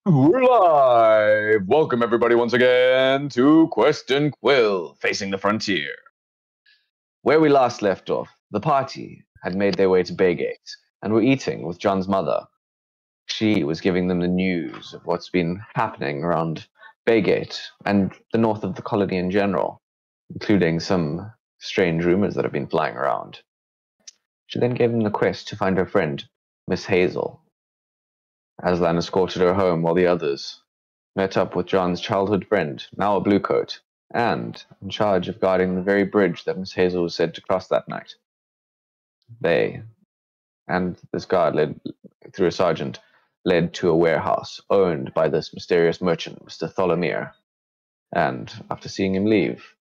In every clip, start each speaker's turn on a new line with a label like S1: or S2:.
S1: We're live! Welcome everybody once again to Quill, Facing the Frontier. Where we last left off, the party had made their way to Baygate and were eating with John's mother. She was giving them the news of what's been happening around Baygate and the north of the colony in general, including some strange rumors that have been flying around. She then gave them the quest to find her friend, Miss Hazel. Aslan escorted her home while the others met up with John's childhood friend, now a bluecoat, and in charge of guarding the very bridge that Miss Hazel was said to cross that night. They, and this guard led through a sergeant, led to a warehouse owned by this mysterious merchant, Mr. Tholomir. And after seeing him leave,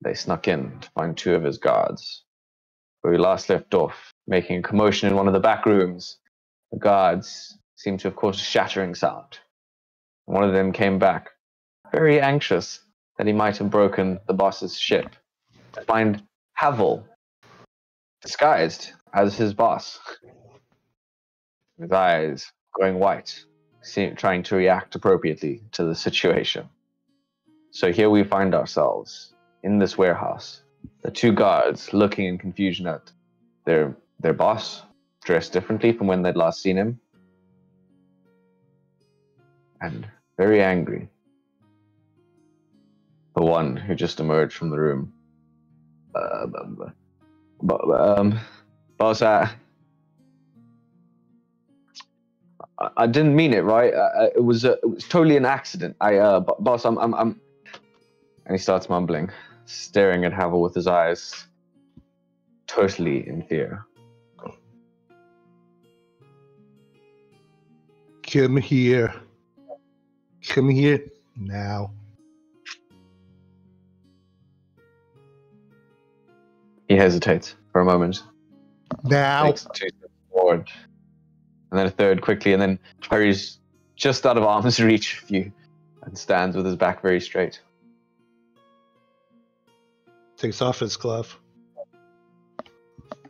S1: they snuck in to find two of his guards. Where we last left off, making a commotion in one of the back rooms, the guards seemed to have caused a shattering sound. One of them came back, very anxious that he might have broken the boss's ship, to find Havel disguised as his boss, his eyes going white, trying to react appropriately to the situation. So here we find ourselves in this warehouse, the two guards looking in confusion at their boss, dressed differently from when they'd last seen him, and very angry. The one who just emerged from the room. Boss, I didn't mean it, right? It was totally an accident. Boss, I'm. And he starts mumbling, staring at Havel with his eyes totally in fear.
S2: Come here. Come here now.
S1: He hesitates for a moment.
S2: Now.
S1: Takes 2 steps forward. And then a third quickly, and then hurries just out of arm's reach of you and stands with his back very straight.
S2: Takes off his glove.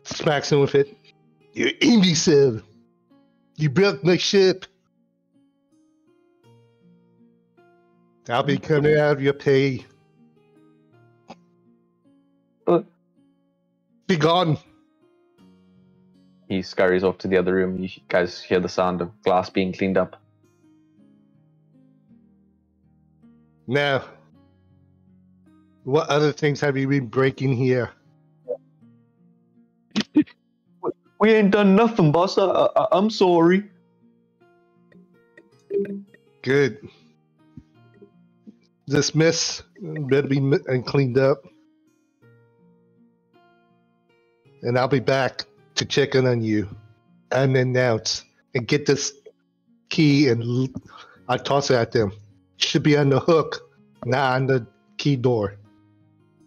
S2: Smacks him with it. You imbecile! You broke my ship! I'll be coming out of your pay. Be gone!
S1: He scurries off to the other room. You guys hear the sound of glass being cleaned up.
S2: Now, what other things have you been breaking here?
S1: We ain't done nothing, boss. I'm sorry.
S2: Good. Dismiss. Better be and cleaned up. And I'll be back to check in on you. Unannounced. And get this key and I toss it at them. Should be on the hook, not on the key door.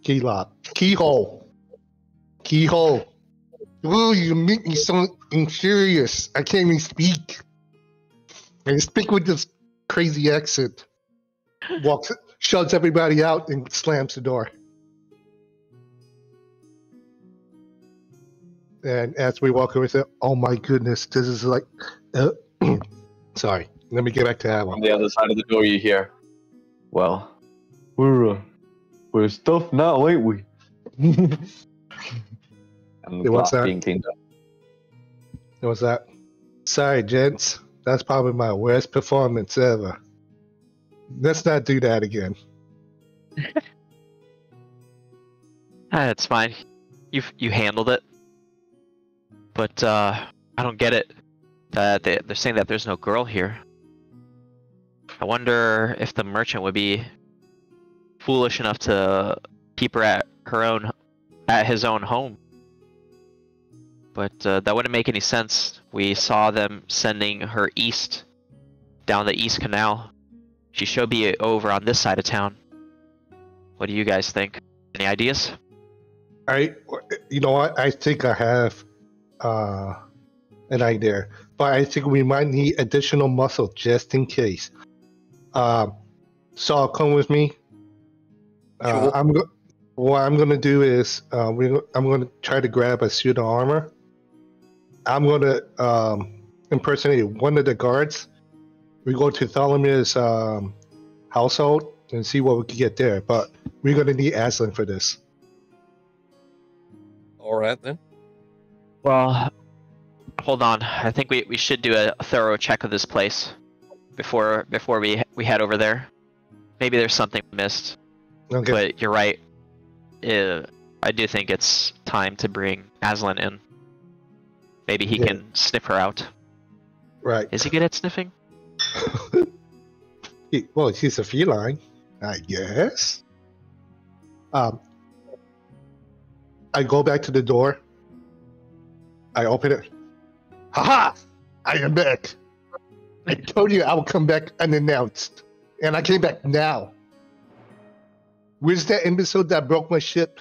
S2: Key lock. Keyhole. Keyhole. Ooh, you make me so infurious. I can't even speak. I speak with this crazy accent. Walks, shoves everybody out, and slams the door. And as we walk over, say, "Oh my goodness, this is like." Sorry, let me get back to that one.
S1: On the other side of the door, you hear, "Well, we're stuffed now, ain't we?" And the glass being cleaned up.
S2: What's that? Sorry, gents. That's probably my worst performance ever. Let's not do that again.
S3: It's fine. You handled it. But I don't get it. They're saying that there's no girl here. I wonder if the merchant would be foolish enough to keep her at his own home. But that wouldn't make any sense. We saw them sending her east, down the East Canal. She should be over on this side of town. What do you guys think? Any ideas?
S2: You know what? I think I have an idea, but I think we might need additional muscle just in case. Saul, come with me.
S4: Sure.
S2: What I'm gonna do is I'm gonna try to grab a suit of armor. I'm gonna impersonate one of the guards. We go to Tholomir's household and see what we can get there. But we're gonna need Aslan for this.
S4: All right then.
S3: Well, hold on. I think we should do a thorough check of this place before we head over there. Maybe there's something missed.
S2: Okay.
S3: But you're right. I do think it's time to bring Aslan in. Maybe he can sniff her out.
S2: Right.
S3: Is he good at sniffing?
S2: Well, he's a feline, I guess. I go back to the door. I open it. Haha! I am back. I told you I would come back unannounced. And I came back now. Where's that imbecile that broke my ship?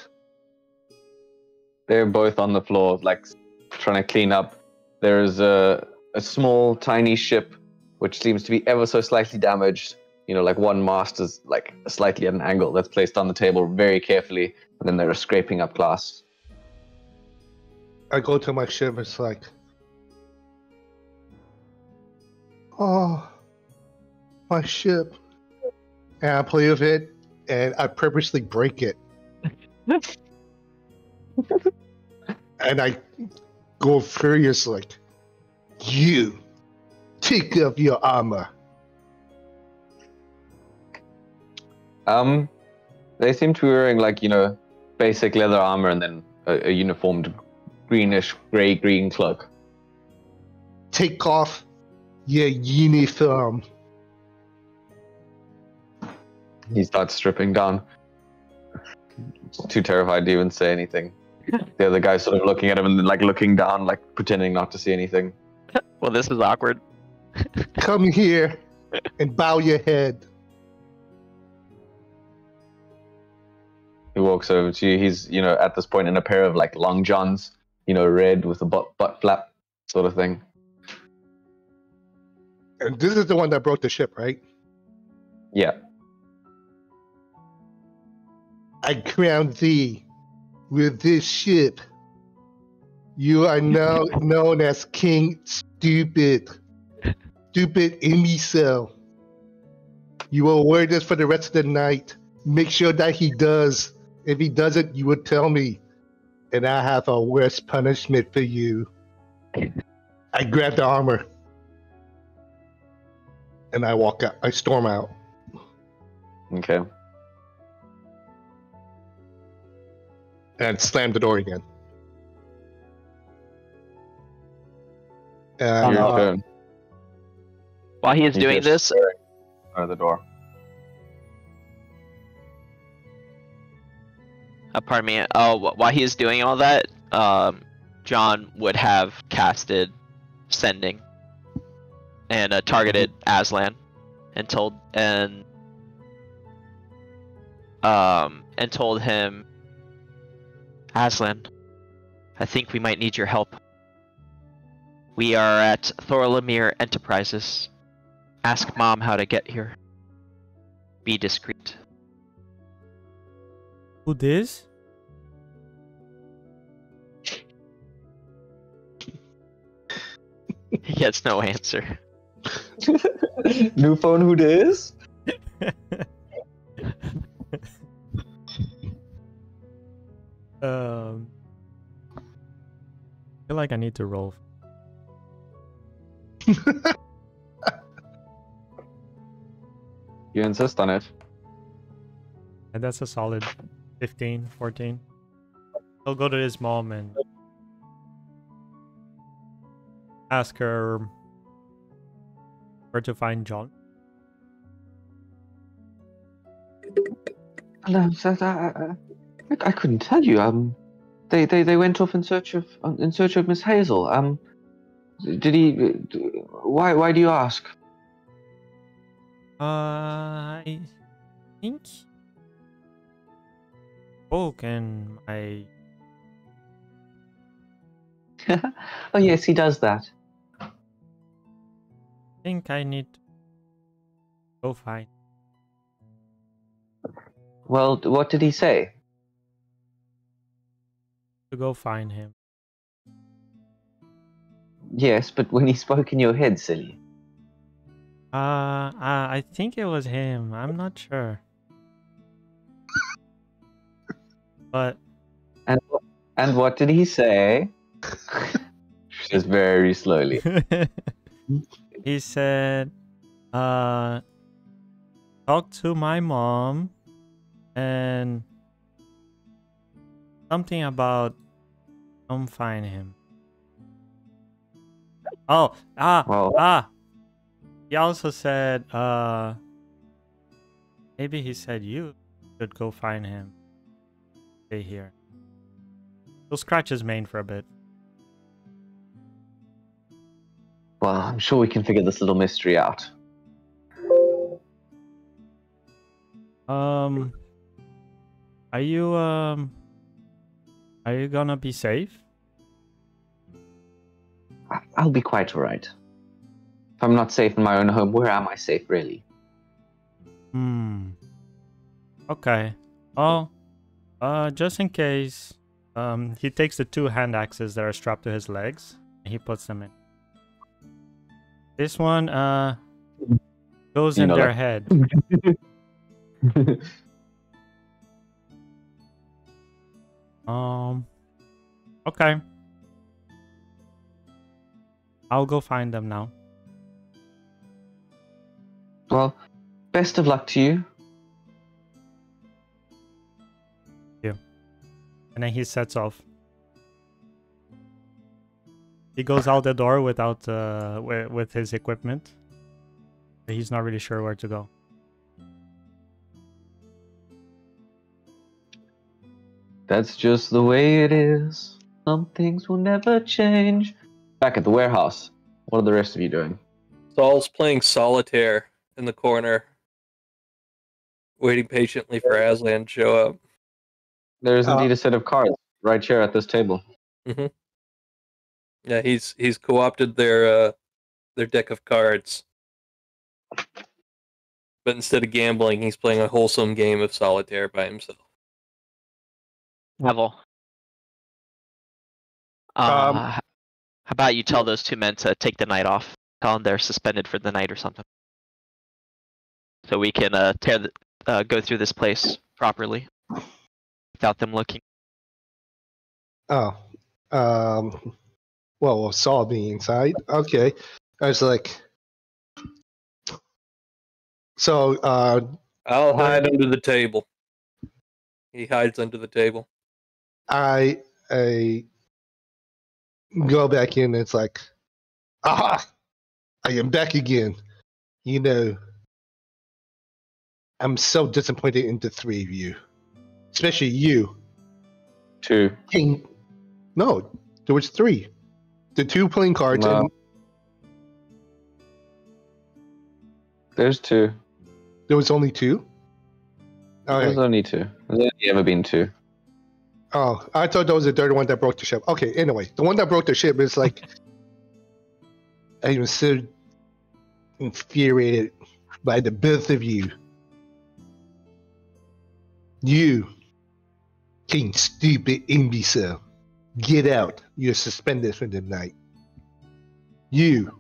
S1: They're both on the floor, like trying to clean up. There's a small, tiny ship which seems to be ever so slightly damaged. You know, like one mast is like slightly at an angle that's placed on the table very carefully, and then they're scraping up glass.
S2: I go to my ship. It's like, oh, my ship. And I play with it, and I purposely break it. And I go furious like, you, take up your armor.
S1: They seem to be wearing like, you know, basic leather armor and then a uniformed greenish, gray-green cloak.
S2: Take off your uniform.
S1: He starts stripping down. Too terrified to even say anything. The other guy's sort of looking at him and then like looking down, like pretending not to see anything.
S3: Well, this is awkward.
S2: Come here and bow your head.
S1: He walks over to you. He's, you know, at this point in a pair of like long johns, you know, red with a butt flap sort of thing.
S2: And this is the one that broke the ship, right?
S1: Yeah.
S2: I crown thee with this ship. You are now known as King Stupid. Stupid imbecile. You will wear this for the rest of the night. Make sure that he does. If he doesn't, you will tell me. And I have a worse punishment for you. I grab the armor. And I walk out. I storm out.
S1: Okay.
S2: And slam the door again.
S1: Your turn.
S3: While he is
S1: He's
S3: doing
S1: just
S3: this,
S1: staring out of the door.
S3: pardon me. While he is doing all that, John would have casted sending and targeted Aslan and told him, Aslan, I think we might need your help. We are at Thorlamir Enterprises. Ask Mom how to get here. Be discreet.
S5: Who this?
S3: He gets no answer.
S1: New phone, who this?
S5: I feel like I need to roll.
S1: You insist on it.
S5: And that's a solid 15, 14. He'll go to his mom and ask her where to find John.
S1: No, I couldn't tell you. They went off in search of Miss Hazel. Did he? Why do you ask?
S5: I think spoke and I
S1: Oh yes, he does that.
S5: think I need to go find.
S1: Well, what did he say?
S5: To go find him.
S1: Yes, but when he spoke in your head, silly.
S5: I think it was him. I'm not sure. But
S1: And what did he say? She says very slowly.
S5: he said, talk to my mom and something about come find him. Oh,
S1: Well,
S5: he also said, maybe he said you should go find him. Stay here. He'll scratch his mane for a bit.
S1: well, I'm sure we can figure this little mystery out.
S5: Are you gonna be safe?
S1: I'll be quite alright. If I'm not safe in my own home, where am I safe, really?
S5: Okay. Well, just in case, he takes the 2 hand axes that are strapped to his legs and he puts them in. This one, goes in their head. Okay. I'll go find them now.
S1: Well, best of luck to you.
S5: And then he sets off. He goes out the door without with his equipment. But he's not really sure where to go.
S1: That's just the way it is. Some things will never change. Back at the warehouse, what are the rest of you doing?
S4: Saul's playing solitaire in the corner, waiting patiently for Aslan to show up.
S1: There is indeed a set of cards right here at this table.
S4: Mm-hmm. Yeah, he's co-opted their deck of cards, but instead of gambling, he's playing a wholesome game of solitaire by himself.
S3: Neville. How about you tell those 2 men to take the night off? Tell them they're suspended for the night or something. So we can go through this place properly without them looking.
S2: Well, Saul being inside. Okay. I was like, so,
S4: I'll hide under the table. He hides under the table.
S2: I go back in and it's like, aha! I am back again. You know, I'm so disappointed in the 3 of you. Especially you.
S1: 2.
S2: No, there was 3. The 2 playing cards
S1: No.
S2: and
S1: There's 2.
S2: there was only 2?
S1: There's
S2: Okay.
S1: only 2. There's only ever been 2.
S2: Oh, I thought that was the third one that broke the ship. Okay, anyway, the one that broke the ship is like, I was so infuriated by the both of you. You, king stupid imbecile, get out. You're suspended for the night. You,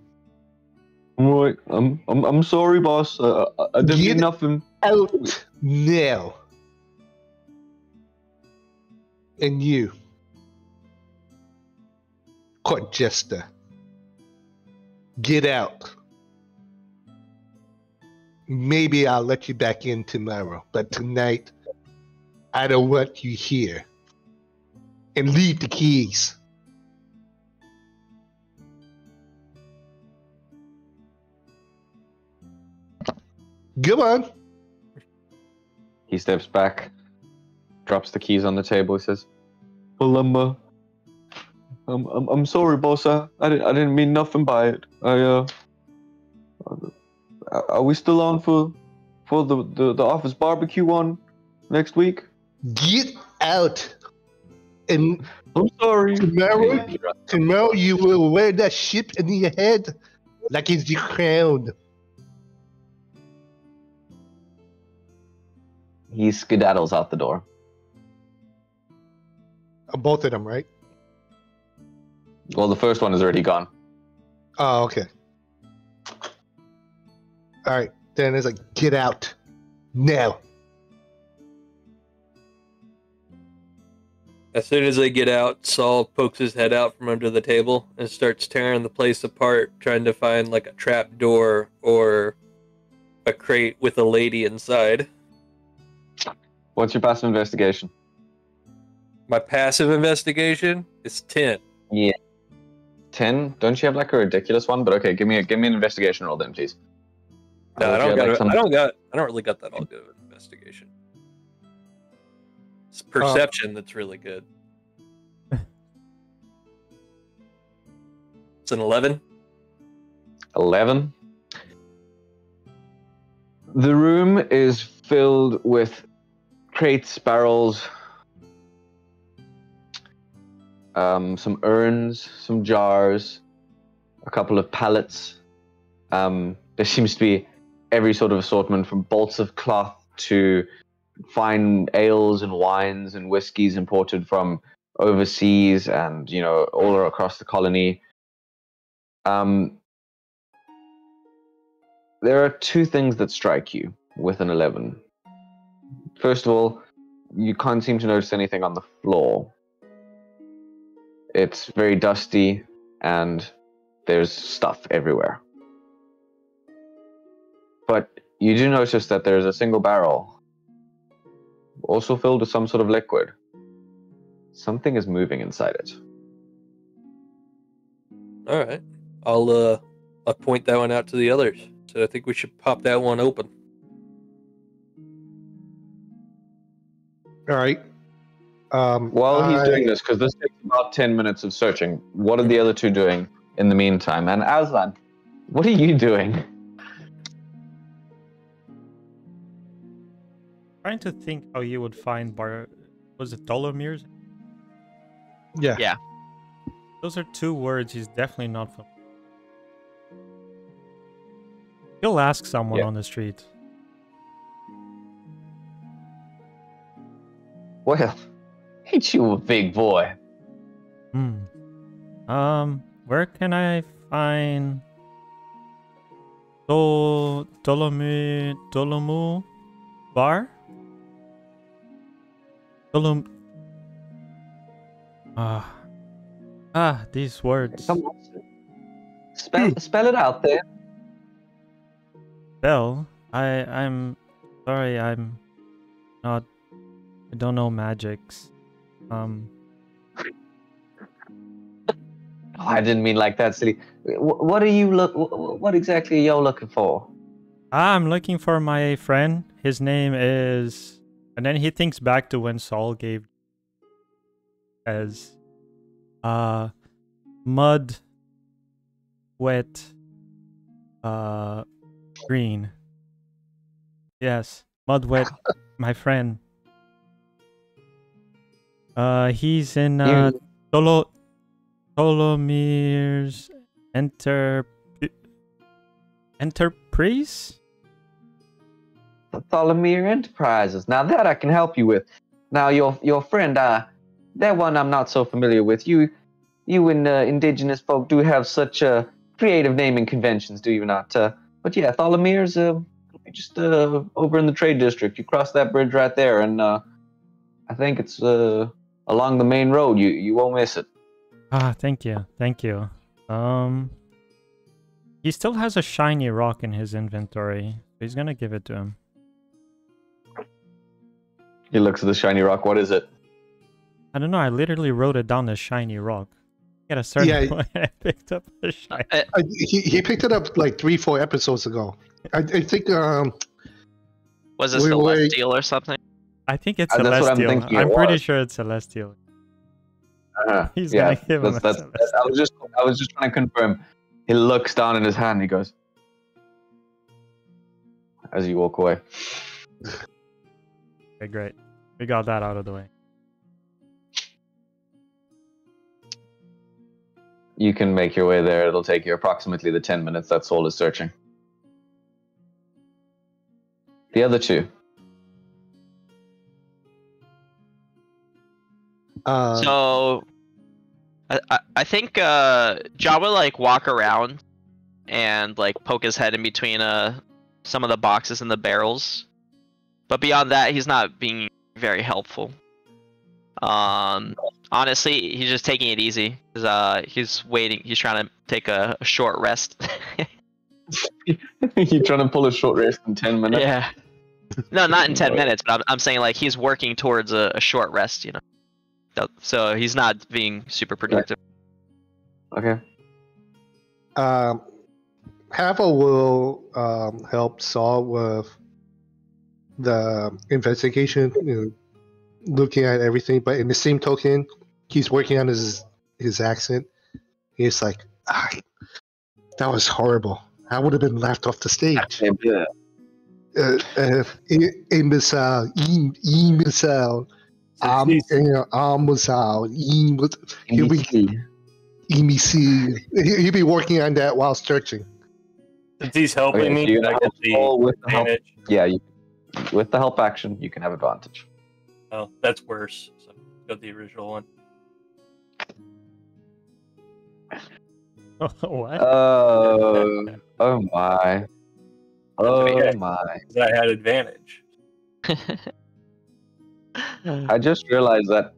S1: Right. I'm sorry, boss. I didn't
S2: Get
S1: mean nothing.
S2: out now. And you, court jester, get out. Maybe I'll let you back in tomorrow, but tonight, I don't want you here. and leave the keys. Come on.
S1: He steps back, drops the keys on the table. He says, "Well, I'm sorry, boss. I didn't mean nothing by it. Are we still on for the office barbecue on next week?"
S2: Get out. And
S1: I'm sorry.
S2: tomorrow you will wear that ship in your head like it's your crown.
S1: He skedaddles out the door.
S2: Both of them, right?
S1: Well, the first one is already gone.
S2: Oh, okay. All right. Then it's like, get out now.
S4: As soon as they get out, Saul pokes his head out from under the table and starts tearing the place apart, trying to find like a trap door or a crate with a lady inside.
S1: What's your passive investigation?
S4: My passive investigation is 10.
S1: Yeah. 10? Don't you have like a ridiculous one? But okay, give me an investigation roll then, please.
S4: No, I don't really got that all good of an investigation. It's perception that's really good. It's an 11.
S1: 11. The room is filled with crates, barrels, some urns, some jars, a couple of pallets. There seems to be every sort of assortment, from bolts of cloth to fine ales and wines and whiskeys imported from overseas and, all across the colony. There are two things that strike you with an 11. First of all, you can't seem to notice anything on the floor. It's very dusty and there's stuff everywhere. But you do notice that there's a single barrel, also filled with some sort of liquid. Something is moving inside it.
S4: All right. I'll point that one out to the others. So I think we should pop that one open.
S2: All right.
S1: While he's doing this, because this takes about 10 minutes of searching, what are the other two doing in the meantime? And Aslan, what are you doing?
S5: Trying to think how you would find was it Dolomirs?
S2: Yeah.
S3: Yeah.
S5: Those are two words he's definitely not familiar. He'll ask someone on the street.
S1: Well, ain't you a big boy?
S5: Where can I find Dolomu bar? These words.
S1: Come on. Spell it out there.
S5: Spell? I'm sorry, I'm not. I don't know magics.
S1: I didn't mean like that, silly. What are you What exactly are y'all looking for?
S5: I'm looking for my friend. His name is, and then he thinks back to when Saul gave as mud, wet, green. Yes, mud, wet, my friend. He's in Tolomir's Enterprise?
S1: Tholomir Enterprises. Now that I can help you with. Now your friend, that one I'm not so familiar with. You and indigenous folk do have such creative naming conventions, do you not? But yeah, Tholomir's just over in the trade district. You cross that bridge right there, and I think it's along the main road. You won't miss it.
S5: Thank you. He still has a shiny rock in his inventory. So he's gonna give it to him.
S1: He looks at the shiny rock. What is it?
S5: I don't know. I literally wrote it down as shiny rock. At a certain point, I picked up a shiny.
S2: He picked it up like 3-4 episodes ago. I think
S3: Was it Celestial or something?
S5: I think it's
S1: That's what I'm
S5: Celestial.
S1: thinking it
S5: I'm pretty
S1: was.
S5: sure it's Celestial. He's
S1: Yeah,
S5: gonna give him a
S1: that's, I was just trying to confirm. He looks down at his hand and he goes, as you walk away.
S5: Okay, great. We got that out of the way.
S1: You can make your way there. It'll take you approximately the 10 minutes that Saul is searching. The other two.
S3: So, I think John will like walk around and like poke his head in between some of the boxes and the barrels, but beyond that, he's not being very helpful. Honestly, he's just taking it easy because he's waiting. He's trying to take a short rest.
S1: You're trying to pull a short rest in 10 minutes?
S3: Yeah. No, not in 10 minutes, but I'm saying like he's working towards a short rest, you know. So he's not being super productive.
S1: Okay.
S2: Havel will help Saul with the investigation, looking at everything. But in the same token, he's working on his accent. He's like, that was horrible. I would have been laughed off the stage. Imbecile, imbecile. He'll be working on that while searching.
S4: Since he's helping me,
S1: so
S4: I get the advantage.
S1: Yeah, with the help action, you can have advantage.
S4: Oh, that's worse. So go the original one.
S5: What?
S1: Oh my. Oh my.
S4: I had advantage.
S1: I just realized that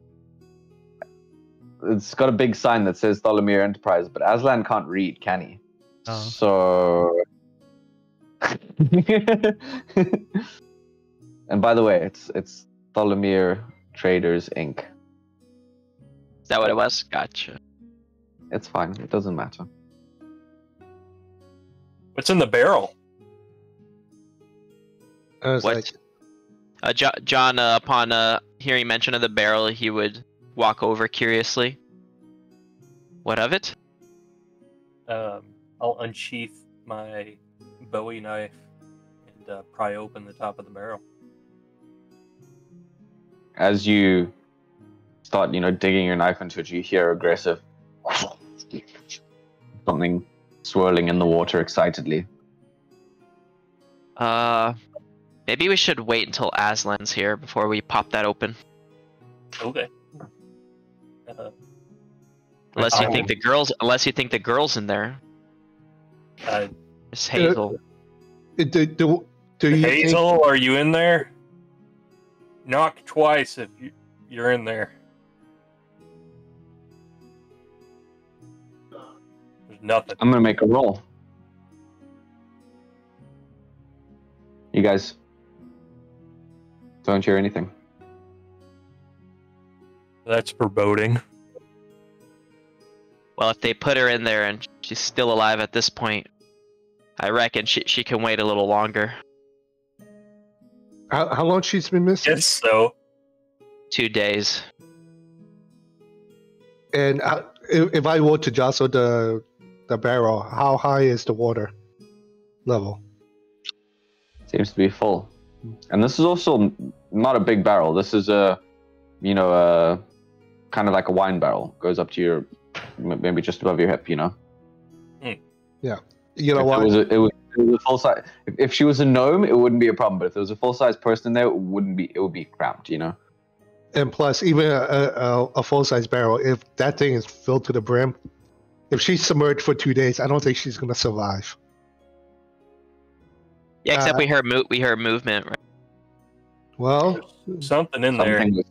S1: it's got a big sign that says Tholomir Enterprise, but Aslan can't read, can he?
S5: Oh.
S1: So... And by the way, it's Tholomir Traders Inc.
S3: Is that what it was? Gotcha.
S1: It's fine. It doesn't matter.
S4: What's in the barrel?
S2: I was
S3: What?
S2: like,
S3: John, upon hearing mention of the barrel, he would walk over curiously. What of it?
S4: I'll unsheath my Bowie knife and pry open the top of the barrel.
S1: As you start, digging your knife into it, you hear aggressive something swirling in the water excitedly.
S3: Maybe we should wait until Aslan's here before we pop that open.
S4: Okay.
S3: Unless you think the girl's in there. Miss Hazel.
S2: do you
S4: Hazel,
S2: think,
S4: are you in there? Knock twice if you're in there. There's nothing.
S1: I'm gonna make a roll. You guys don't hear anything.
S4: That's foreboding.
S3: Well, if they put her in there and she's still alive at this point, I reckon she can wait a little longer.
S2: how long she's been missing?
S4: Yes, so.
S3: 2 days.
S2: And if I were to jostle the barrel, how high is the water level?
S1: Seems to be full. And this is also not a big barrel. This is a kind of like a wine barrel. Goes up to your, maybe just above your hip,
S2: Yeah. You know what?
S1: It was a full size. If she was a gnome, it wouldn't be a problem. But if there was a full size person in there, it would be cramped,
S2: And plus, even a full-size barrel, if that thing is filled to the brim, if she's submerged for 2 days, I don't think she's going to survive.
S3: Yeah, except we heard movement, right?
S2: Well,
S4: Something in there.
S1: Something was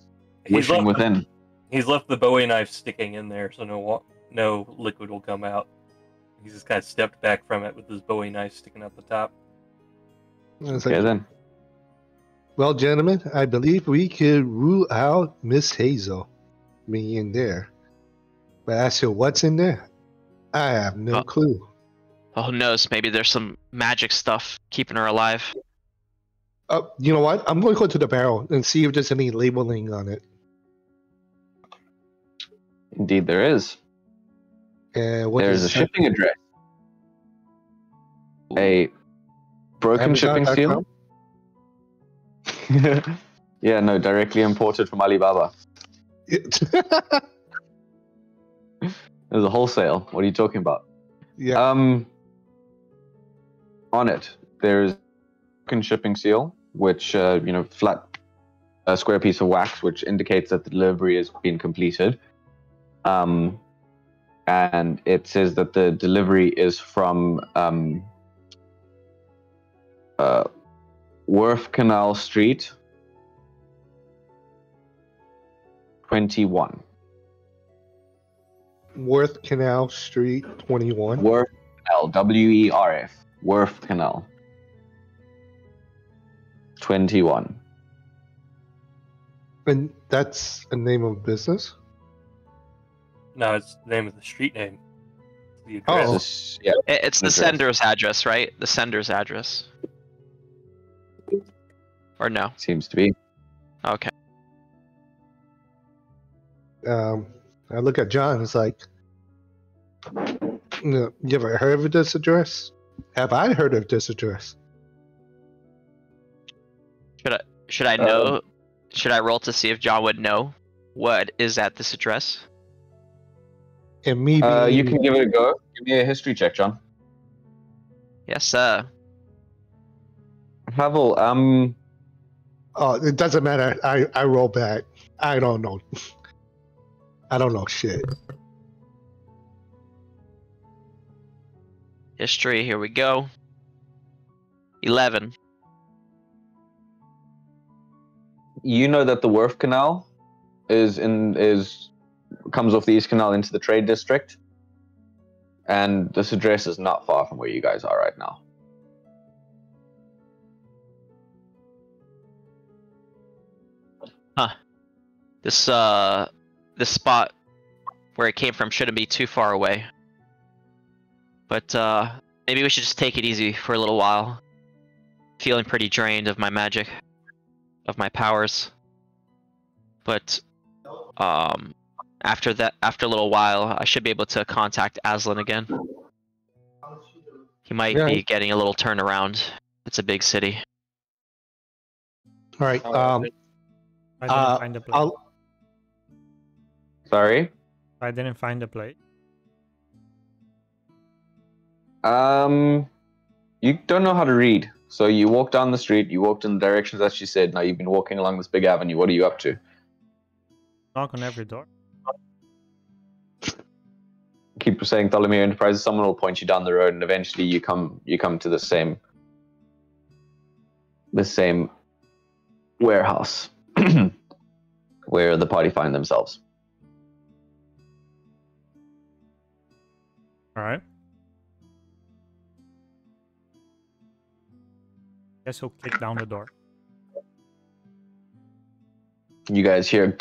S1: wishing within.
S4: He's left the Bowie knife sticking in there, so no liquid will come out. He's just kind of stepped back from it with his Bowie knife sticking out the top.
S2: it's
S1: Okay
S2: like,
S1: then.
S2: well, gentlemen, I believe we could rule out Miss Hazel. me in there. But as to what's in there, I have no clue.
S3: Well, who knows? Maybe there's some magic stuff keeping her alive.
S2: You know what? I'm going to go to the barrel and see if there's any labeling on it.
S1: Indeed, there is. There's a shipping address. A broken shipping seal. Yeah, no, directly imported from Alibaba. There's a wholesale. What are you talking about?
S2: Yeah.
S1: On it, there's a broken shipping seal, which flat, a square piece of wax, which indicates that the delivery has been completed. And it says that the delivery is from Wharf Canal Street, 21.
S2: Worth Canal Street, 21.
S1: Wharf Canal, WERF, Wharf Canal, 21.
S2: And that's a name of business?
S4: No, it's the name of the street name. The address.
S1: Yeah,
S3: It's the sender's address, right? The sender's address. Or no?
S1: seems to be.
S3: Okay.
S2: I look at John. It's like, you ever heard of this address? Have I heard of this address?
S3: Should I know? Should I roll to see if John would know what is at this address?
S2: And maybe
S1: You can give it a go. Give me a history check, John.
S3: Yes, sir.
S1: Havel,
S2: Oh, it doesn't matter. I roll back. I don't know. I don't know shit.
S3: History. Here we go. 11.
S1: you know that the Wharf Canal comes off the East Canal into the Trade District, and this address is not far from where you guys are right now.
S3: Huh. This spot where it came from shouldn't be too far away. But maybe we should just take it easy for a little while. Feeling pretty drained of my magic, of my powers. But after a little while, I should be able to contact Aslan again. He might be getting a little turnaround. It's a big city.
S2: All right.
S5: I didn't find the plate.
S1: Sorry?
S5: I didn't find the plate.
S1: You don't know how to read. So you walk down the street, you walked in the directions that she said, now you've been walking along this big avenue. What are you up to?
S5: Knock on every door.
S1: Keep saying Tholomir Enterprises, someone will point you down the road, and eventually you come to the same warehouse where the party find themselves.
S5: All right. Guess he'll kick down the door.
S1: You guys hear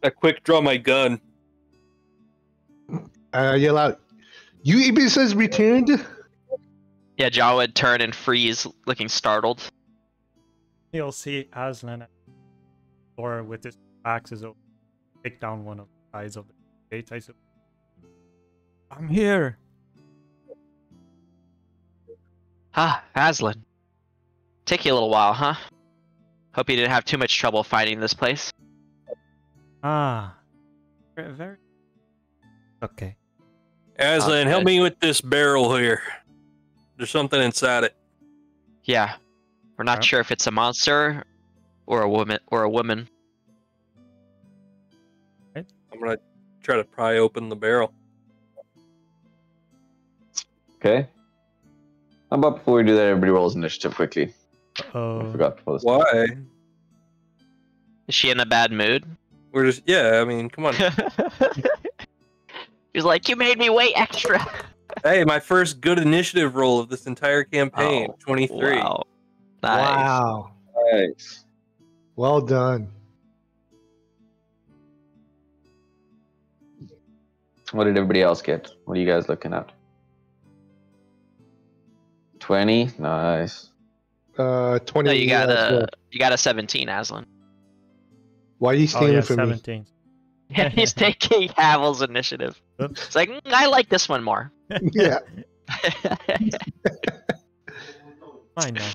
S4: I quick draw my gun.
S2: Yell out, "You even says returned?"
S3: Yeah, Jaw would turn and freeze, looking startled.
S5: He'll see Aslan at the door with his axes open, kick down one of the sides of the gate. I said, "I'm here."
S3: Ah, Aslan. Take you a little while, huh? Hope you didn't have too much trouble finding this place.
S5: Ah, very. Okay.
S4: Aslan, help me with this barrel here. There's something inside it.
S3: Yeah, we're not sure if it's a monster or a woman.
S4: I'm gonna try to pry open the barrel.
S1: Okay. How about before we do that, everybody rolls initiative quickly. I forgot to post.
S4: Why?
S3: Is she in a bad mood?
S4: We're just I mean, come on.
S3: He's like, you made me wait extra.
S4: Hey, my first good initiative roll of this entire campaign. 23.
S3: Wow. Nice.
S2: Wow.
S1: Nice.
S2: Well done.
S1: What did everybody else get? What are you guys looking at? 20? Nice.
S2: 20.
S3: No, you got
S2: as well.
S3: you got a 17, Aslan.
S2: Why are you
S5: Oh
S2: stealing
S5: yeah,
S2: from
S5: 17.
S3: Yeah, he's taking Havel's initiative.
S5: Oops.
S3: It's like I like this one more.
S2: me? Yeah.
S5: I know.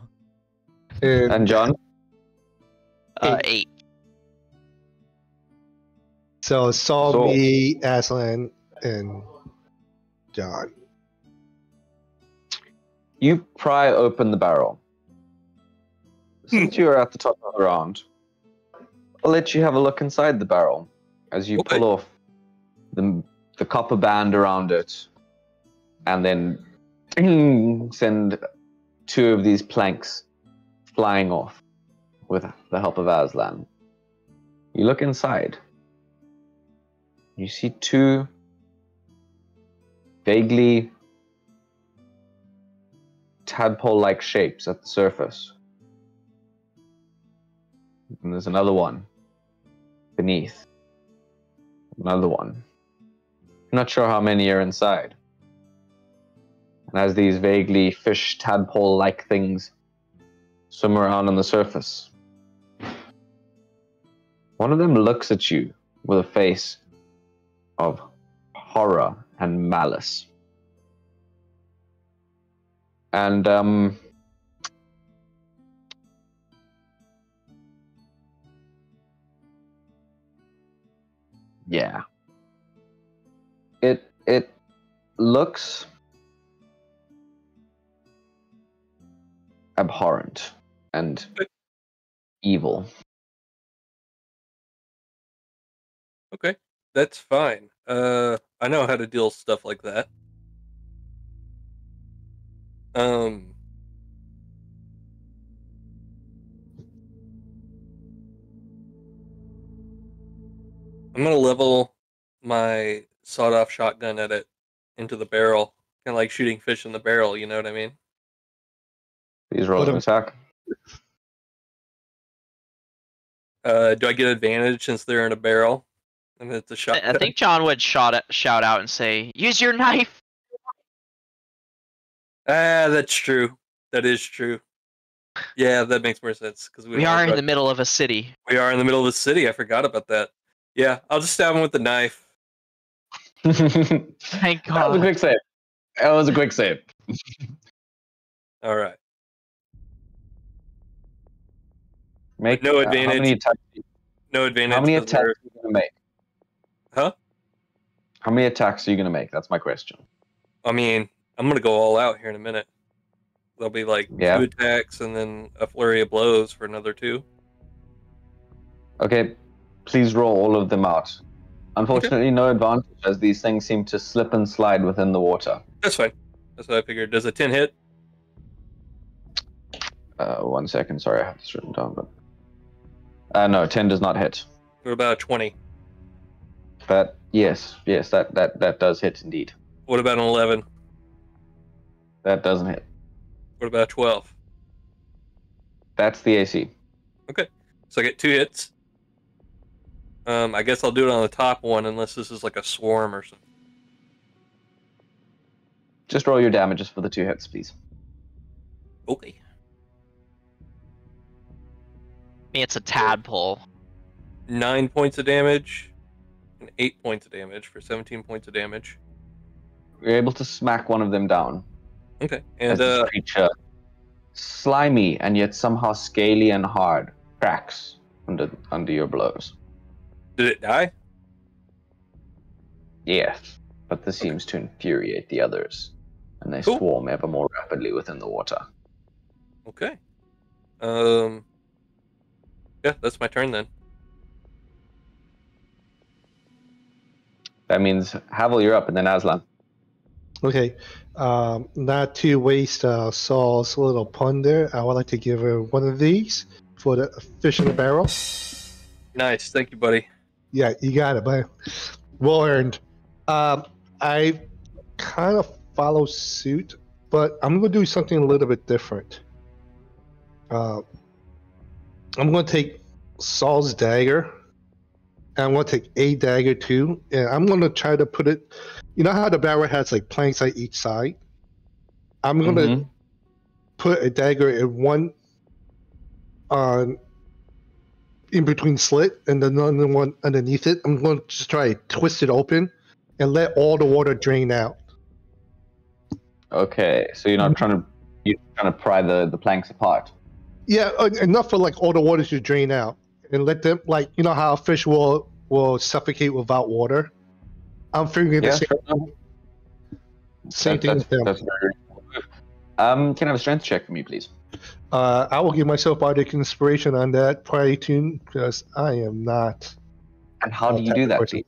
S1: And John?
S3: 8.
S2: So Saul,
S1: So-
S2: me, Aslan, and John.
S1: You pry open the barrel. Since you are at the top of the round, I'll let you have a look inside the barrel as you
S4: Okay.
S1: pull off the copper band around it, and then send 2 of these planks flying off with the help of Aslan. You look inside. You see 2 vaguely tadpole-like shapes at the surface. And there's another one beneath. Another one. I'm not sure how many are inside. And as these vaguely fish tadpole-like things swim around on the surface, one of them looks at you with a face of horror and malice. And yeah. It looks abhorrent and evil.
S4: Okay, that's fine. I know how to deal with stuff like that. I'm gonna level my sawed-off shotgun at it into the barrel, kind of like shooting fish in the barrel. You know what I mean?
S1: Please roll an attack.
S4: Do I get advantage since they're in a barrel? And it's a shotgun.
S3: I think John would shout out and say, "Use your knife."
S4: Ah, that's true. That is true. Yeah, that makes more sense because
S3: We are in the middle of a city.
S4: We are in the middle of the city. I forgot about that. Yeah, I'll just stab him with the knife.
S3: Thank
S1: That was a
S3: God.
S1: quick save. That was a quick save.
S4: All right.
S1: Make
S4: No advantage.
S1: How many attacks?
S4: No advantage.
S1: How many
S4: 'cause
S1: attacks are
S4: we're-
S1: you gonna make?
S4: Huh?
S1: How many attacks are you gonna make? That's my question.
S4: I mean, I'm gonna go all out here in a minute. There'll be like
S1: Yeah.
S4: 2 attacks and then a flurry of blows for another 2.
S1: Okay, please roll all of them out. Unfortunately, no advantage as these things seem to slip and slide within the water.
S4: That's fine. That's what I figured. Does a 10 hit?
S1: 1 second, sorry, I have this written down, but no, 10 does not hit.
S4: What about a 20?
S1: But yes, that does hit indeed.
S4: What about an 11?
S1: That doesn't hit.
S4: What about a 12?
S1: That's the AC.
S4: Okay, so I get 2 hits. I guess I'll do it on the top one unless this is like a swarm or something.
S1: Just roll your damages for the 2 hits, please.
S4: Okay.
S3: I mean, it's a tadpole.
S4: 9 points of damage and 8 points of damage for 17 points of damage.
S1: You're able to smack one of them down.
S4: Okay,
S1: As
S4: and
S1: this creature, slimy and yet somehow scaly and hard, cracks under your blows.
S4: did it die?
S1: Yes, but this seems to infuriate the others, and they
S4: Cool.
S1: swarm ever more rapidly within the water.
S4: Okay. Yeah, that's my turn then.
S1: That means Havel, you're up, and then Aslan.
S2: Okay. Not to waste Saul's little pun there, I would like to give her one of these for the fish in the barrel.
S4: Nice, thank you, buddy.
S2: Yeah, you got it, man. Well earned. I kind of follow suit, but I'm going to do something a little bit different. I'm going to take Saul's dagger And I'm going to take a dagger too. And I'm going to try to put it. You know how the barrel has like planks on each side? I'm going to put a dagger in one in between slit and the other one underneath it. I'm going to just try to twist it open and let all the water drain out.
S1: Okay, so you're not trying to pry the planks apart.
S2: Yeah, enough for like all the water to drain out and let them, like, you know how a fish will suffocate without water. I'm figuring the same thing with them.
S1: That's very can I have a strength check for me, please?
S2: I will give myself bardic inspiration on that prior to, because I am not.
S1: And how do you do that, please?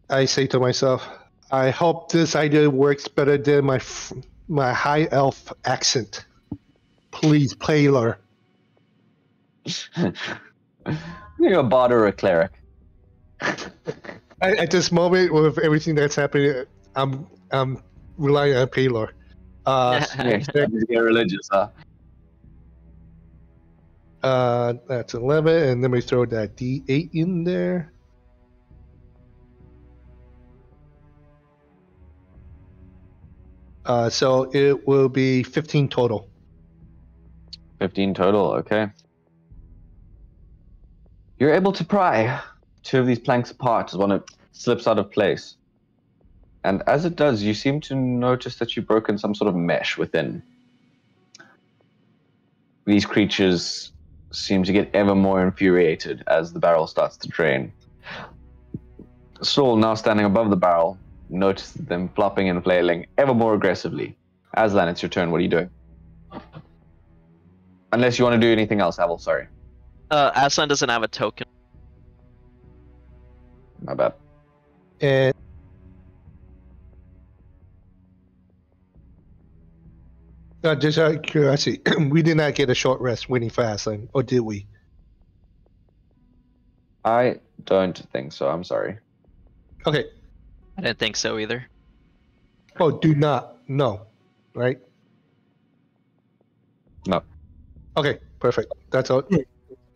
S2: I say to myself, I hope this idea works better than my high elf accent. Please, Paler.
S1: You're a bard or a cleric.
S2: At this moment, with everything that's happening, I'm relying on Paler.
S1: You get religious, huh?
S2: That's 11, and let me throw that D8 in there. So it will be 15 total.
S1: 15 total, okay. You're able to pry two of these planks apart as one it slips out of place. And as it does, you seem to notice that you've broken some sort of mesh within. These creatures seem to get ever more infuriated as the barrel starts to drain. Saul, now standing above the barrel, notices them flopping and flailing ever more aggressively. Aslan, it's your turn. What are you doing? Unless you want to do anything else, Havel, sorry.
S3: Aslan doesn't have a token.
S1: My bad.
S2: And just out of curiosity, we did not get a short rest winning fast, or did we?
S1: I don't think so. I'm sorry.
S2: Okay.
S3: I didn't think so either.
S2: Oh, do not. No. Right?
S1: No.
S2: Okay, perfect. That's all. I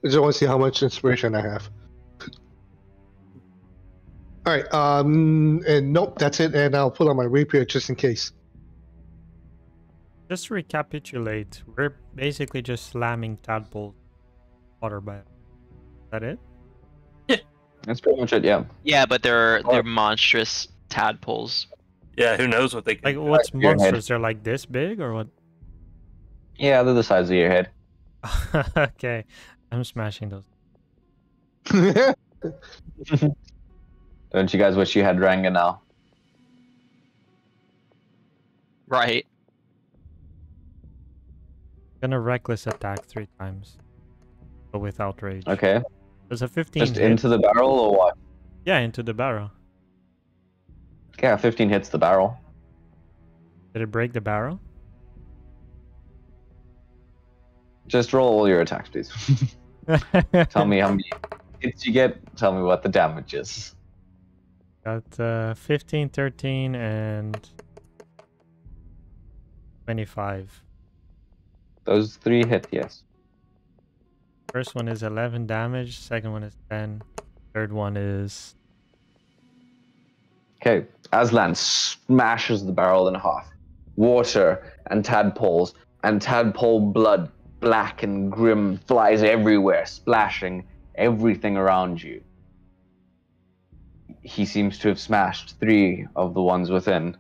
S2: just want to see how much inspiration I have. All right. And nope, that's it. And I'll pull out my rapier just in case.
S5: Just to recapitulate, we're basically just slamming tadpole water by. Is that it?
S1: That's pretty much it, yeah.
S3: Yeah, but they're monstrous tadpoles.
S4: Yeah, who knows what they can
S5: Like,
S4: do.
S5: what's
S1: Your head.
S5: monstrous? They're like this big or what?
S1: Yeah, they're the size of your head.
S5: Okay, I'm smashing those.
S1: Don't you guys wish you had Ranga now?
S3: Right.
S5: Gonna reckless attack 3 times, but without rage.
S1: Okay.
S5: There's a 15
S1: Just
S5: hit.
S1: into the barrel or what?
S5: Yeah, into the barrel.
S1: Yeah, 15 hits the barrel.
S5: Did it break the barrel?
S1: Just roll all your attacks, please. Tell me how many hits you get. Tell me what the damage is.
S5: Got 15, 13, and 25.
S1: Those 3 hit, yes.
S5: First one is 11 damage, second one is 10, third one is...
S1: Okay, Aslan smashes the barrel in half. Water and tadpoles and tadpole blood, black and grim, flies everywhere, splashing everything around you. He seems to have smashed 3 of the ones within.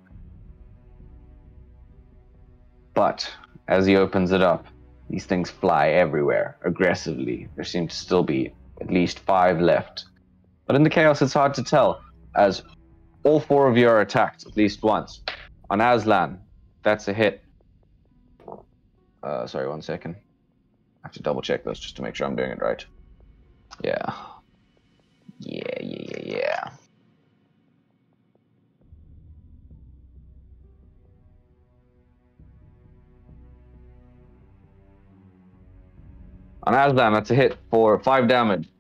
S1: But as he opens it up, these things fly everywhere, aggressively. There seem to still be at least 5 left. But in the chaos, it's hard to tell, as all 4 of you are attacked at least once. On Aslan, that's a hit. Sorry, 1 second. I have to double check those just to make sure I'm doing it right. Yeah. Yeah. On Aslan, that's a hit for 5 damage.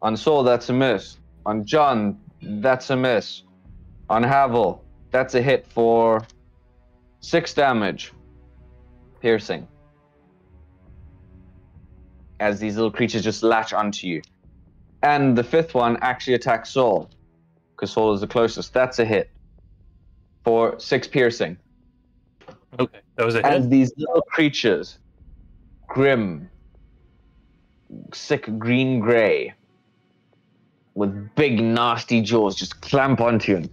S1: On Sol, that's a miss. On John, that's a miss. On Havel, that's a hit for 6 damage. Piercing. as these little creatures just latch onto you. And the fifth one actually attacks Saul, because Saul is the closest. That's a hit for 6 piercing.
S4: Okay, that was a hit.
S1: As these little creatures, grim, sick green-gray, with big nasty jaws, just clamp onto you and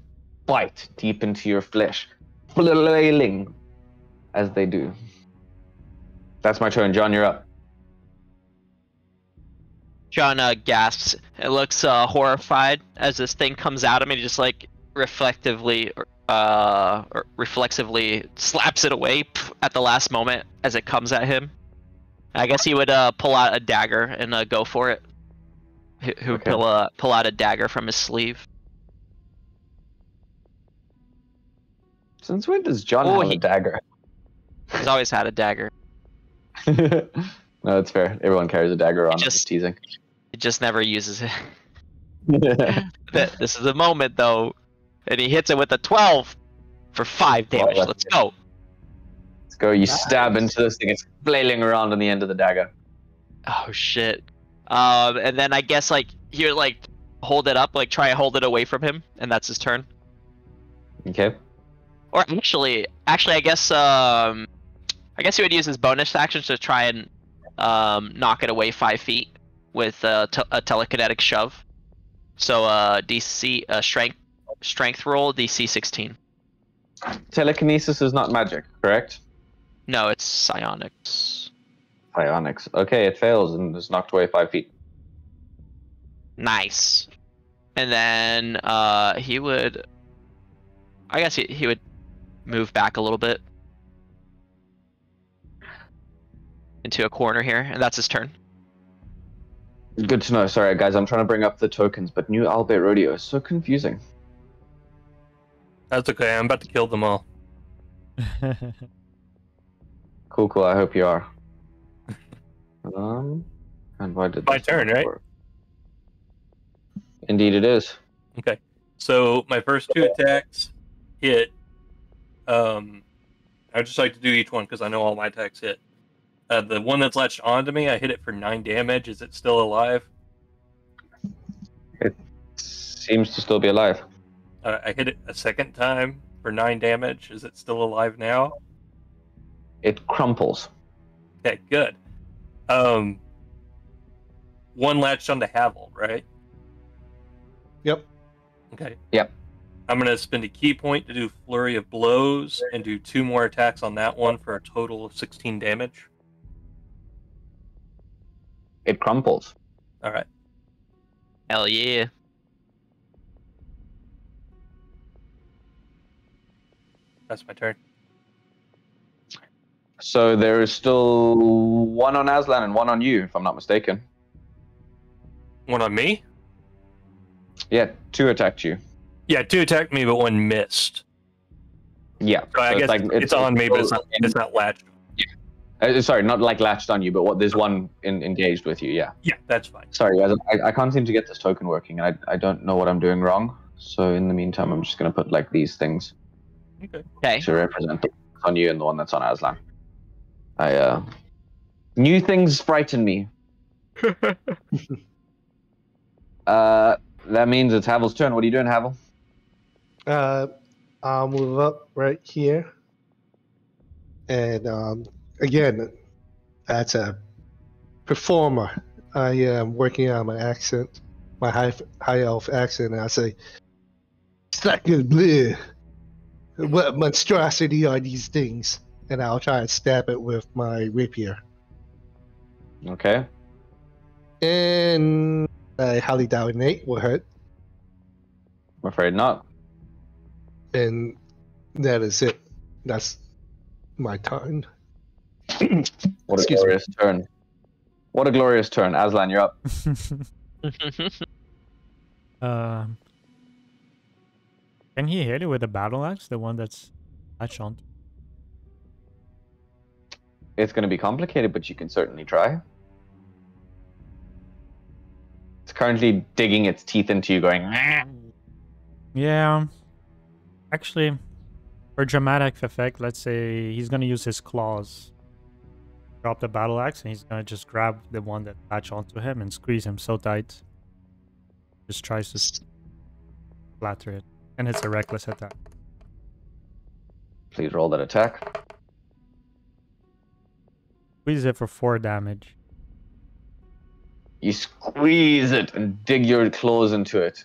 S1: bite deep into your flesh, flailing as they do. That's my turn. John, you're up.
S3: John gasps. It looks horrified as this thing comes out of me, just like reflexively slaps it away at the last moment as it comes at him. I guess he would pull out a dagger and go for it. He would pull out a dagger from his sleeve.
S1: Since when does John have a dagger?
S3: He's always had a dagger.
S1: No, that's fair. Everyone carries a dagger on. Just teasing.
S3: He just never uses it. This is the moment, though. And he hits it with a 12 for 5 damage. Let's go.
S1: Let's go. You stab into this thing. It's flailing around on the end of the dagger.
S3: Oh, shit. And then I guess, like, he would, like, hold it up, like, try and hold it away from him, and that's his turn.
S1: Okay.
S3: Or actually, I guess he would use his bonus action to try and knock it away 5 feet with a telekinetic shove. So DC strength roll DC 16.
S1: Telekinesis is not magic, correct?
S3: No, it's psionics.
S1: Psionics. Okay, it fails and is knocked away 5 feet.
S3: Nice. And then he would, I guess he would move back a little bit into a corner here, and that's his turn.
S1: Good to know. Sorry, guys, I'm trying to bring up the tokens, but New Albert Rodeo is so confusing.
S4: That's okay. I'm about to kill them all.
S1: Cool. I hope you are. And why did
S4: my turn, right?
S1: Work? Indeed, it is.
S4: Okay. So my first 2 attacks hit. I just like to do each one because I know all my attacks hit. The one that's latched onto me, I hit it for 9 damage. Is it still alive?
S1: It seems to still be alive.
S4: I hit it a second time for 9 damage. Is it still alive now?
S1: It crumples.
S4: Okay, good. One latched onto Havel, right?
S2: Yep.
S4: Okay.
S1: Yep.
S4: I'm going to spend a key point to do Flurry of Blows and do 2 more attacks on that one for a total of 16 damage.
S1: It crumples.
S4: All right.
S3: Hell yeah.
S4: That's my turn.
S1: So there is still 1 on Aslan and 1 on you, if I'm not mistaken.
S4: 1 on me?
S1: Yeah, 2 attacked you.
S4: Yeah, 2 attacked me, but 1 missed.
S1: Yeah.
S4: So I guess it's on me, but it's not latched.
S1: Sorry, not like latched on you, but there's 1 engaged with you, yeah.
S4: Yeah, that's fine.
S1: Sorry, guys, I can't seem to get this token working, and I don't know what I'm doing wrong. So in the meantime, I'm just going to put like these things to represent the one on you and the one that's on Aslan. New things frighten me. That means it's Havel's turn. What are you doing, Havel?
S2: I'll move up right here. And again, that's a performer. I am working on my accent, my high elf accent, and I say, "Second bleh. What monstrosity are these things?" And I'll try and stab it with my rapier.
S1: Okay.
S2: And I highly doubt an 8 will hurt.
S1: I'm afraid not.
S2: And that is it. That's my turn.
S1: What a glorious turn. What a glorious turn. Aslan, you're up.
S5: Can he hit it with a battle axe? The one that's latched on?
S1: It's going to be complicated, but you can certainly try. It's currently digging its teeth into you, going.
S5: Yeah. Actually, for dramatic effect, let's say he's gonna use his claws. drop the battle axe, and he's gonna just grab the one that latch onto him and squeeze him so tight. Just tries to splatter it, and it's a reckless attack.
S1: Please roll that attack.
S5: Squeeze it for 4 damage.
S1: You squeeze it and dig your claws into it.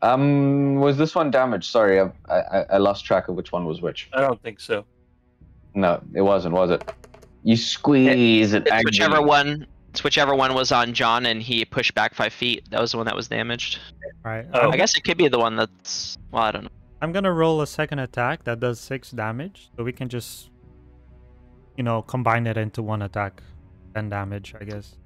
S1: Was this one damaged? Sorry, I lost track of which one was which.
S4: I don't think so.
S1: No, it wasn't, was it? You squeeze it.
S3: It's whichever one. It's whichever one was on John, and he pushed back 5 feet. That was the one that was damaged.
S5: Right.
S4: Oh.
S3: I guess it could be the one that's. Well, I don't know.
S5: I'm gonna roll a second attack that does 6 damage, so we can just, you know, combine it into one attack. 10 damage, I guess.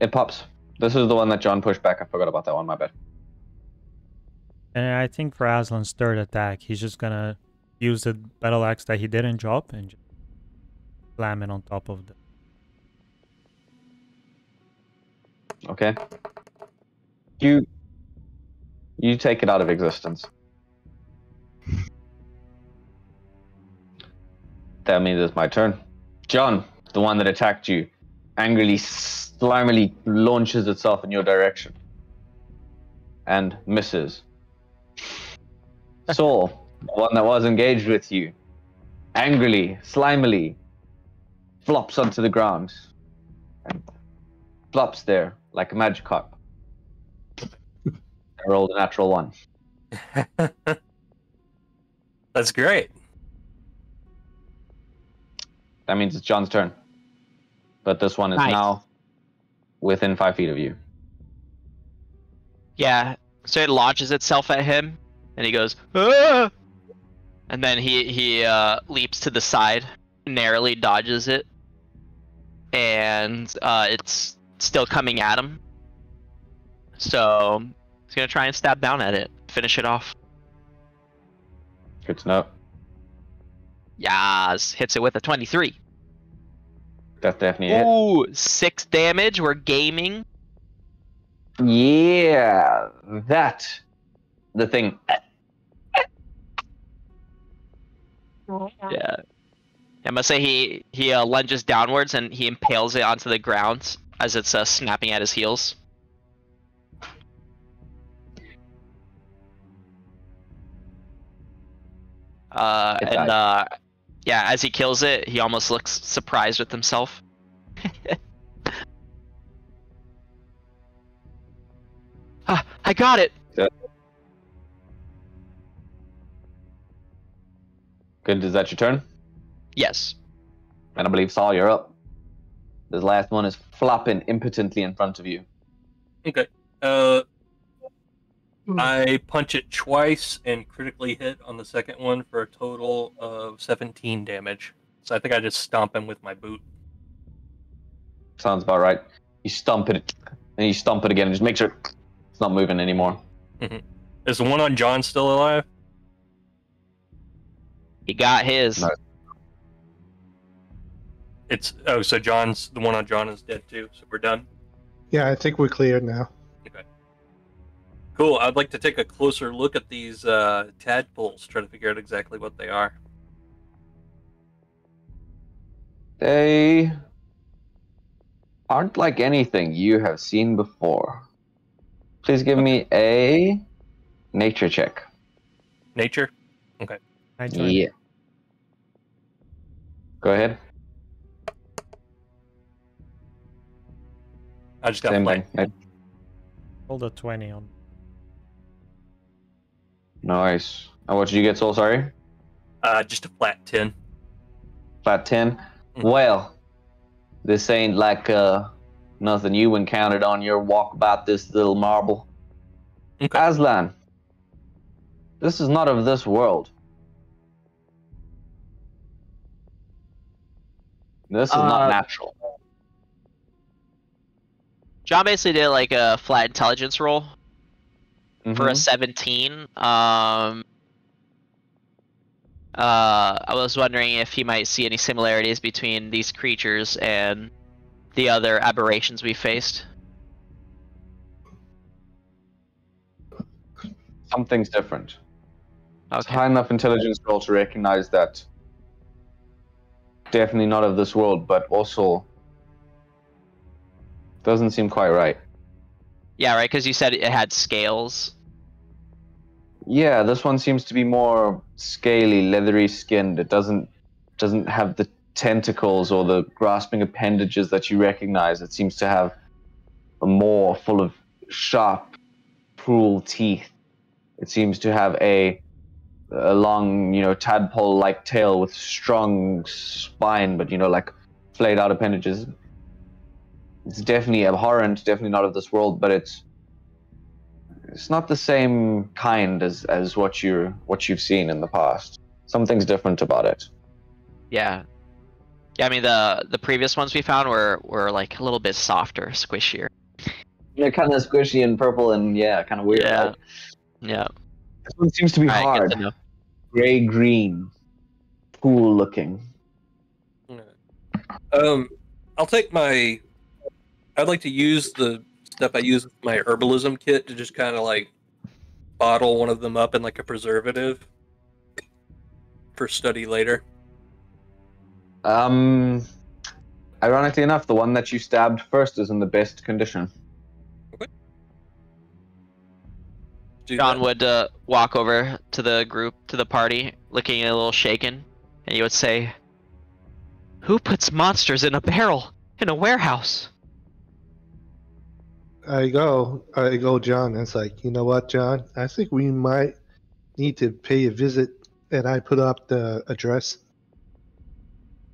S1: It pops. This is the one that John pushed back. I forgot about that one, my bad.
S5: And I think for Aslan's third attack, he's just gonna use the battle axe that he didn't drop and just slam it on top of the.
S1: Okay. You take it out of existence. That means it's my turn. John, the one that attacked you, angrily, slimily launches itself in your direction. And misses. Saul, the one that was engaged with you, angrily, slimily, flops onto the ground. And flops there like a magic carp. I rolled a natural 1.
S4: That's great.
S1: That means it's John's turn. But this one is
S3: Nice.
S1: now within 5 feet of you.
S3: Yeah. So it launches itself at him, and he goes, "Ah!" And then he leaps to the side, narrowly dodges it, and it's still coming at him. So he's gonna try and stab down at it, finish it off.
S1: Good to know.
S3: Yas, hits it with a 23.
S1: That's definitely it.
S3: Ooh, 6 damage. We're gaming.
S1: Yeah, that. The thing.
S3: Yeah. I must say he lunges downwards and he impales it onto the ground as it's snapping at his heels. Yeah, as he kills it, he almost looks surprised with himself. Ah, I got it.
S1: Good, is that your turn?
S3: Yes.
S1: And I believe, Saul, you're up. This last one is flopping impotently in front of you.
S4: Okay. I punch it twice and critically hit on the second one for a total of 17 damage. So I think I just stomp him with my boot.
S1: Sounds about right. You stomp it, and you stomp it again, and just make sure it's not moving anymore.
S4: Is the one on John still alive?
S3: He got his.
S1: No.
S4: So the one on John is dead too. So we're done.
S2: Yeah, I think we're clear now.
S4: Cool. I'd like to take a closer look at these tadpoles, try to figure out exactly what they are.
S1: They aren't like anything you have seen before. Please give me a nature check.
S4: Nature? Okay.
S5: I join.
S1: Yeah. Go ahead.
S4: I just got
S1: Same
S4: blank.
S1: thing.
S5: Rolled a 20 on.
S1: Nice. And what did you get, Soul? Sorry?
S4: Just a flat 10.
S1: Flat 10? Well, this ain't like nothing you encountered on your walk about this little marble.
S4: Okay.
S1: Aslan, this is not of this world. This is not natural.
S3: John basically did like a flat intelligence roll for a
S1: Mhm.
S3: 17. I was wondering if he might see any similarities between these creatures and the other aberrations we faced.
S1: Something's different. It's
S3: Okay.
S1: high enough intelligence roll to recognize that definitely not of this world, but also doesn't seem quite right.
S3: Yeah, right. Because you said it had scales.
S1: Yeah, this one seems to be more scaly, leathery skinned. It doesn't have the tentacles or the grasping appendages that you recognize. It seems to have a more full of sharp, cruel teeth. It seems to have a long, tadpole-like tail with strong spine, but like flayed out appendages. It's definitely abhorrent, definitely not of this world, but it's not the same kind as what you've seen in the past. Something's different about it.
S3: Yeah. Yeah, I mean the previous ones we found were like a little bit softer, squishier.
S1: Yeah, kind of squishy and purple and kind of weird.
S3: Yeah.
S1: Like,
S3: Yeah.
S1: this one seems to be
S3: Alright, good
S1: hard.
S3: to know.
S1: Gray green, cool looking.
S4: I'll take my. I'd like to use the stuff I use with my herbalism kit to just kind of like bottle one of them up in like a preservative for study later.
S1: Ironically enough, the one that you stabbed first is in the best condition.
S3: John would walk over to the group, to the party, looking a little shaken, and he would say, "Who puts monsters in a barrel in a warehouse?"
S2: I go, John. It's like, you know what, John? I think we might need to pay a visit, and I put up the address.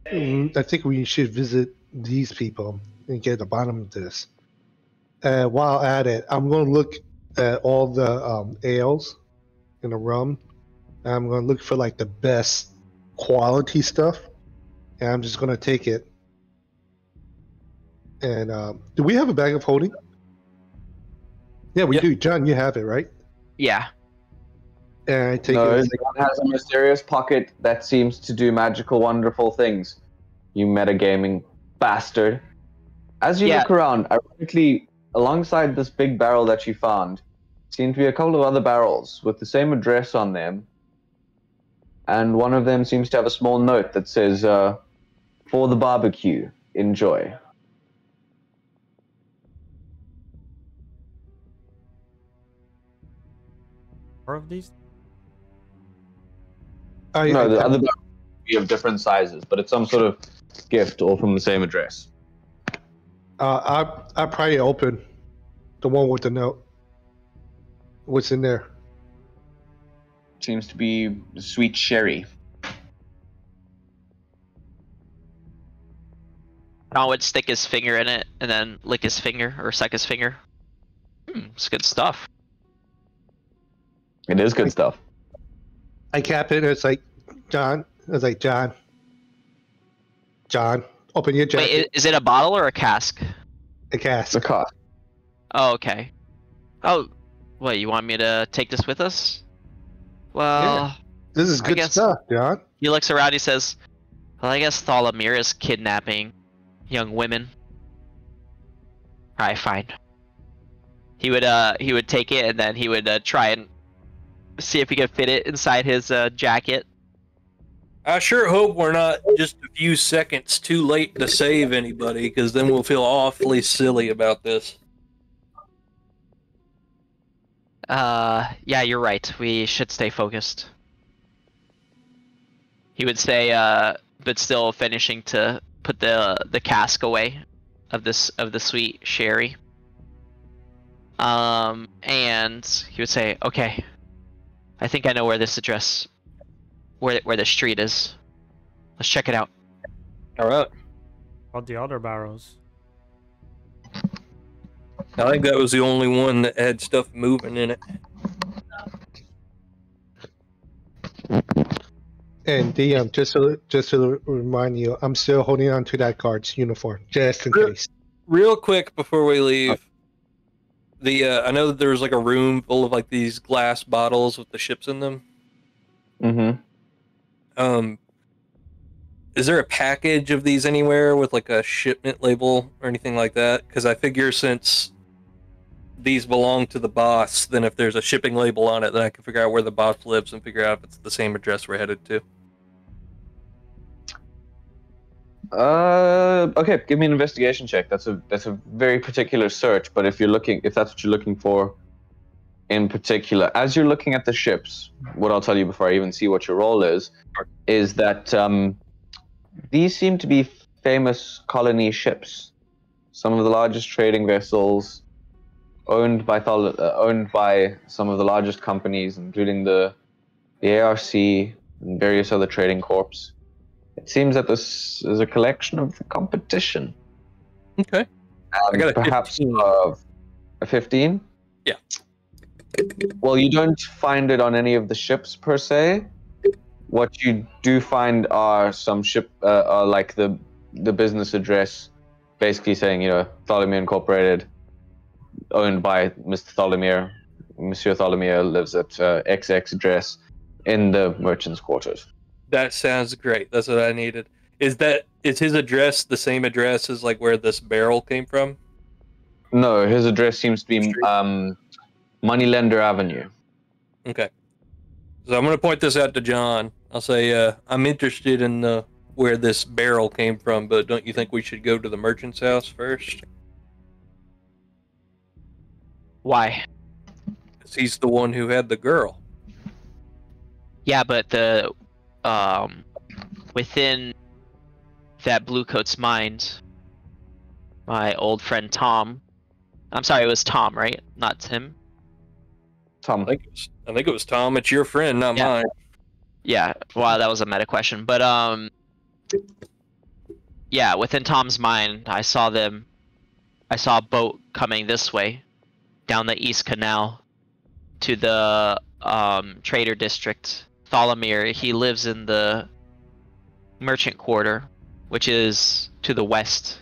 S2: I think we should visit these people and get the bottom of this. While at it, I'm going to look at all the ales and the rum. And I'm going to look for like the best quality stuff, and I'm just going to take it. And do we have a bag of holding? Yeah, we do. John, you have it, right?
S3: Yeah.
S2: And I take
S1: No,
S2: it.
S1: it has a mysterious pocket that seems to do magical, wonderful things. You metagaming bastard. As you look around, ironically, alongside this big barrel that you found, seem to be a couple of other barrels with the same address on them. And one of them seems to have a small note that says, "For the barbecue, enjoy."
S5: More of these?
S1: No, the other barrels be of different sizes, but it's some sort of gift all from the same address.
S2: I probably open the one with the note. What's in there?
S1: Seems to be sweet sherry.
S3: John would stick his finger in it and then lick his finger or suck his finger. It's good stuff.
S1: It is good stuff.
S2: I cap it, and it's like, John. It's like, John, open your jacket.
S3: Wait, is it a bottle or a cask?
S2: A cask.
S1: The cost.
S3: Oh, okay. Oh, what, you want me to take this with us? Well,
S2: This is good stuff, John.
S3: He looks around, he says, "Well, I guess Thalamir is kidnapping young women." Alright, fine. He would take it and then he would try and see if he could fit it inside his jacket.
S4: I sure hope we're not just a few seconds too late to save anybody, because then we'll feel awfully silly about this.
S3: Yeah, you're right. We should stay focused. He would say, but still finishing to put the cask away of the sweet sherry. And he would say, "Okay, I think I know where this address, where the street is. Let's check it out."
S4: All right.
S5: About the other barrels.
S4: I think that was the only one that had stuff moving in it.
S2: And DM, just to remind you, I'm still holding on to that guard's uniform, just in case.
S4: Real quick before we leave, I know that there was like a room full of like these glass bottles with the ships in them.
S1: Mm-hmm.
S4: Is there a package of these anywhere with like a shipment label or anything like that? Because I figure since these belong to the boss, then if there's a shipping label on it, then I can figure out where the boss lives and figure out if it's the same address we're headed to.
S1: Okay, give me an investigation check. That's a very particular search, but if that's what you're looking for in particular, as you're looking at the ships, what I'll tell you before I even see what your role is that these seem to be famous colony ships. Some of the largest trading vessels owned by some of the largest companies, including the ARC and various other trading corps. It seems that this is a collection of the competition.
S4: Okay. I got a
S1: perhaps
S4: 15.
S1: A 15?
S4: Yeah.
S1: Well, you don't find it on any of the ships per se. What you do find are some ship, like the business address, basically saying, Tholomir Incorporated, owned by Mr. Tholomir. Monsieur Tholomir lives at XX address in the merchants' quarters.
S4: That sounds great. That's what I needed. Is his address the same address as like where this barrel came from?
S1: No, his address seems to be Moneylender Avenue.
S4: Okay. So I'm going to point this out to John. I'll say, I'm interested in where this barrel came from, but don't you think we should go to the merchant's house first?
S3: Why?
S4: Because he's the one who had the girl.
S3: Yeah, but within that Bluecoat's mind, my old friend Tom. I'm sorry, it was Tom, right? Not Tim.
S1: Tom.
S4: I think it was Tom. It's your friend, not mine.
S3: Yeah. Well, that was a meta question, but yeah, within Tom's mind, I saw a boat coming this way, down the East Canal, to the trader district. Tholomir, he lives in the merchant quarter, which is to the west.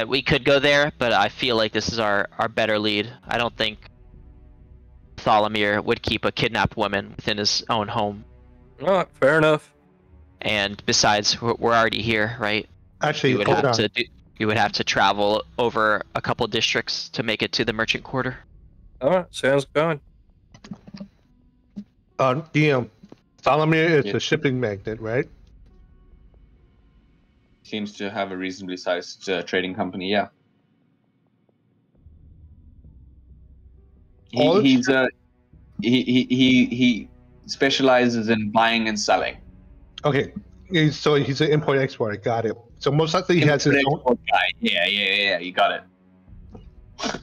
S3: We could go there, but I feel like this is our better lead. I don't think Tholomir would keep a kidnapped woman within his own home.
S4: Oh, fair enough.
S3: And besides, we're already here, right?
S2: Actually,
S3: You would have to travel over a couple districts to make it to the merchant quarter.
S4: All right, sounds good.
S2: DM, Tholomir is a shipping magnet, right?
S1: Seems to have a reasonably sized trading company, yeah. He specializes in buying and selling.
S2: Okay, so he's an import-export. I got it. So most likely he has his own.
S1: Guy. Yeah, you got it.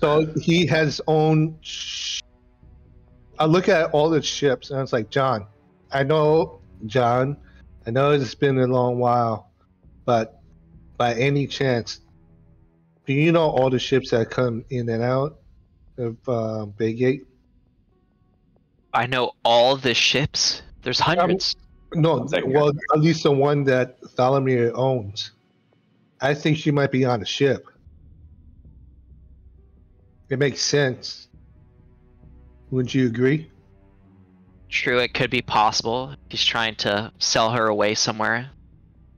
S2: So he has his own. I look at all the ships and it's like, John, I know it's been a long while, but by any chance, do you know all the ships that come in and out of Baygate?
S3: I know all the ships. There's hundreds.
S2: No, well, at least the one that Tholomir owns. I think she might be on a ship. It makes sense. Wouldn't you agree?
S3: True, it could be possible. He's trying to sell her away somewhere,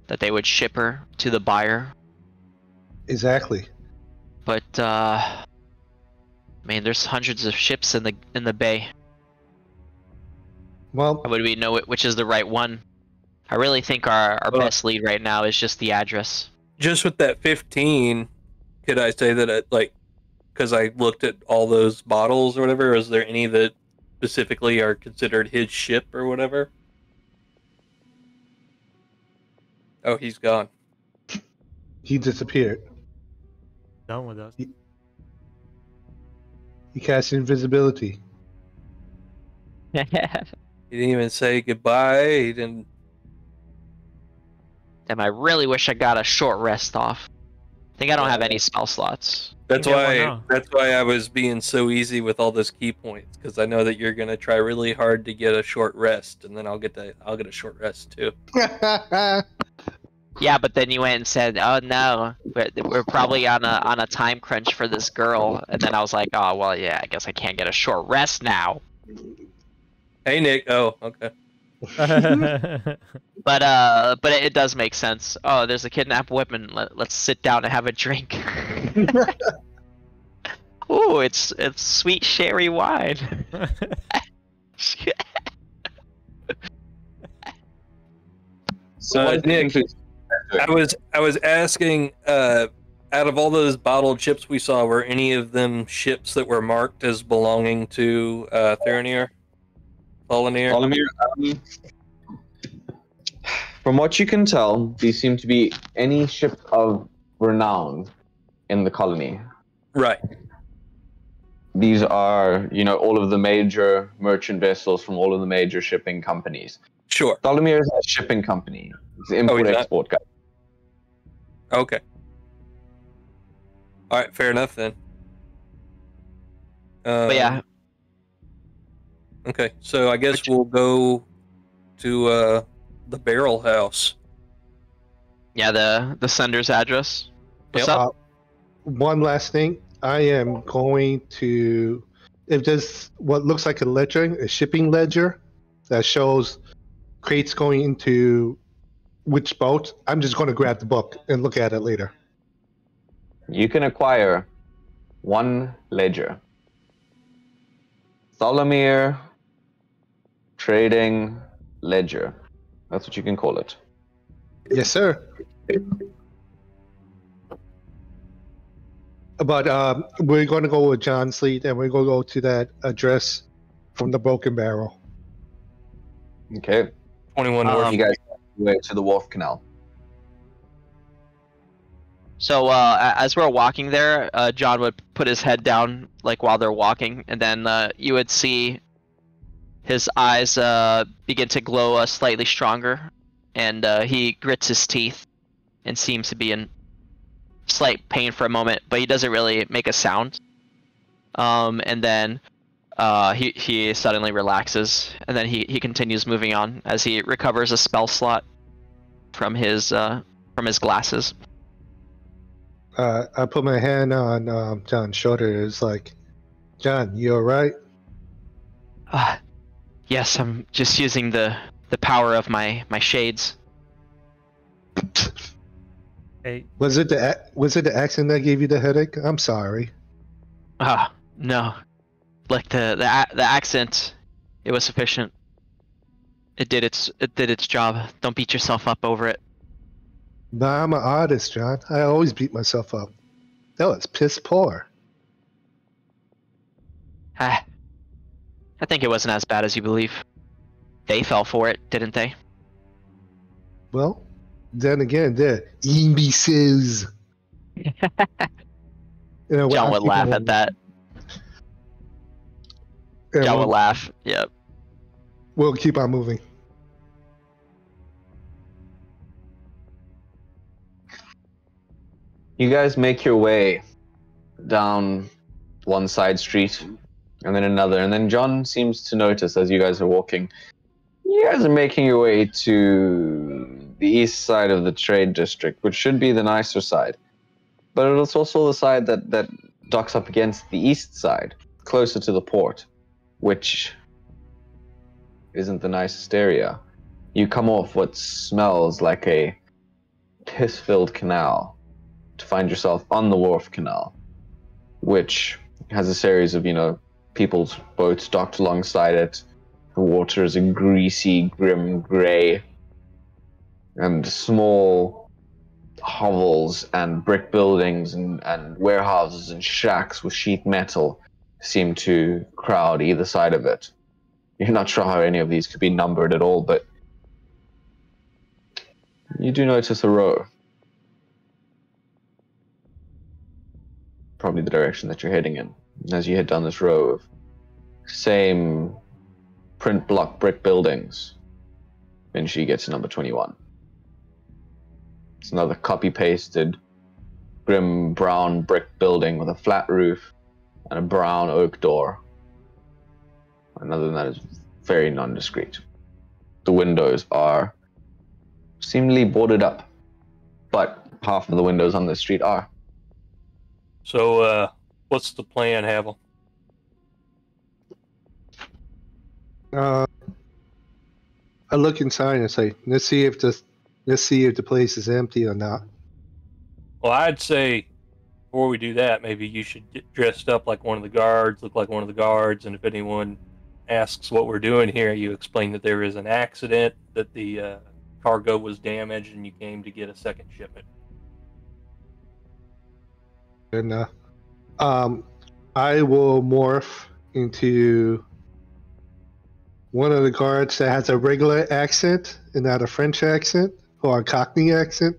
S3: that they would ship her to the buyer.
S2: Exactly.
S3: But I mean, there's hundreds of ships in the bay.
S2: Well,
S3: How would we know which is the right one? I really think our best lead right now is just the address.
S4: Just with that 15, could I say that because I looked at all those bottles or whatever, is there any that specifically are considered his ship or whatever? Oh, he's gone.
S2: he disappeared.
S5: Done with us.
S2: He cast invisibility.
S4: He didn't even say goodbye. He didn't.
S3: Damn, I really wish I got a short rest off. I think I don't have any spell slots.
S4: That's
S5: You get one
S4: why.
S5: now.
S4: That's why I was being so easy with all those key points, because I know that you're gonna try really hard to get a short rest, and then I'll get a short rest too.
S3: Yeah, but then you went and said, "Oh no, we're probably on a time crunch for this girl," and then I was like, "Oh well, yeah, I guess I can't get a short rest now."
S4: Hey Nick. Oh, okay.
S3: But it does make sense. Oh, there's a kidnapped woman. Let's sit down and have a drink. Ooh, it's sweet sherry wine.
S1: So I
S4: Nick,
S1: think
S4: I was asking, out of all those bottled ships we saw, were any of them ships that were marked as belonging to Theranir? Tholonir?
S1: From what you can tell, these seem to be any ship of renown in the colony.
S4: Right.
S1: These are, all of the major merchant vessels from all of the major shipping companies.
S4: Sure.
S1: Tholomir is a shipping company. It's an import-export guy.
S4: Okay. All right, fair enough then.
S3: But yeah.
S4: Okay, so I guess we'll go to the Barrel House.
S3: Yeah, the sender's address. What's
S4: Yep.
S3: up?
S2: One last thing. I am going to, if there's what looks like a shipping ledger that shows crates going into which boat, I'm just going to grab the book and look at it later.
S1: You can acquire one ledger. Tholomir Trading Ledger. That's what you can call it.
S2: Yes, sir. But we're going to go with John's lead, and we're going to go to that address from the Broken Barrel.
S1: Okay.
S4: 21 North.
S1: You guys way to the Wharf Canal.
S3: So as we're walking there, John would put his head down like while they're walking, and then you would see his eyes begin to glow slightly stronger, and he grits his teeth and seems to be in slight pain for a moment, but he doesn't really make a sound. And then he suddenly relaxes, and then he continues moving on as he recovers a spell slot from his glasses.
S2: I put my hand on John's shoulder. It's like, John, you all right?
S3: Yes, I'm just using the power of my shades.
S5: Hey,
S2: Was it the accent that gave you the headache? I'm sorry.
S3: No. Like the accent, it was sufficient. It did its job. Don't beat yourself up over it.
S2: Nah, I'm an artist, John. I always beat myself up. That was piss poor.
S3: I think it wasn't as bad as you believe. They fell for it, didn't they?
S2: Well, then again, they're imbeciles.
S3: John would laugh at that. John would laugh. Yep.
S2: We'll keep on moving.
S1: You guys make your way down one side street and then another, and then John seems to notice as you guys are walking, you guys are making your way to the east side of the trade district, which should be the nicer side. But it's also the side that docks up against the east side, closer to the port, which isn't the nicest area. You come off what smells like a piss-filled canal to find yourself on the Wharf Canal, which has a series of, people's boats docked alongside it. The water is a greasy, grim gray, and small hovels and brick buildings and warehouses and shacks with sheet metal seem to crowd either side of it. You're not sure how any of these could be numbered at all, but you do notice a row. Probably the direction that you're heading in. As you head down this row of same print block brick buildings, eventually you get to number 21. It's another copy-pasted grim brown brick building with a flat roof and a brown oak door. And other than that, it's very nondescript. The windows are seemingly boarded up, but half of the windows on this street are.
S4: So, what's the plan, Havel?
S2: I look inside and say, let's see if the place is empty or not.
S4: Well, I'd say before we do that, maybe you should get dressed up like one of the guards, look like one of the guards, and if anyone asks what we're doing here, you explain that there is an accident, that the cargo was damaged and you came to get a second shipment.
S2: And I will morph into one of the guards that has a regular accent and not a French accent or a Cockney accent.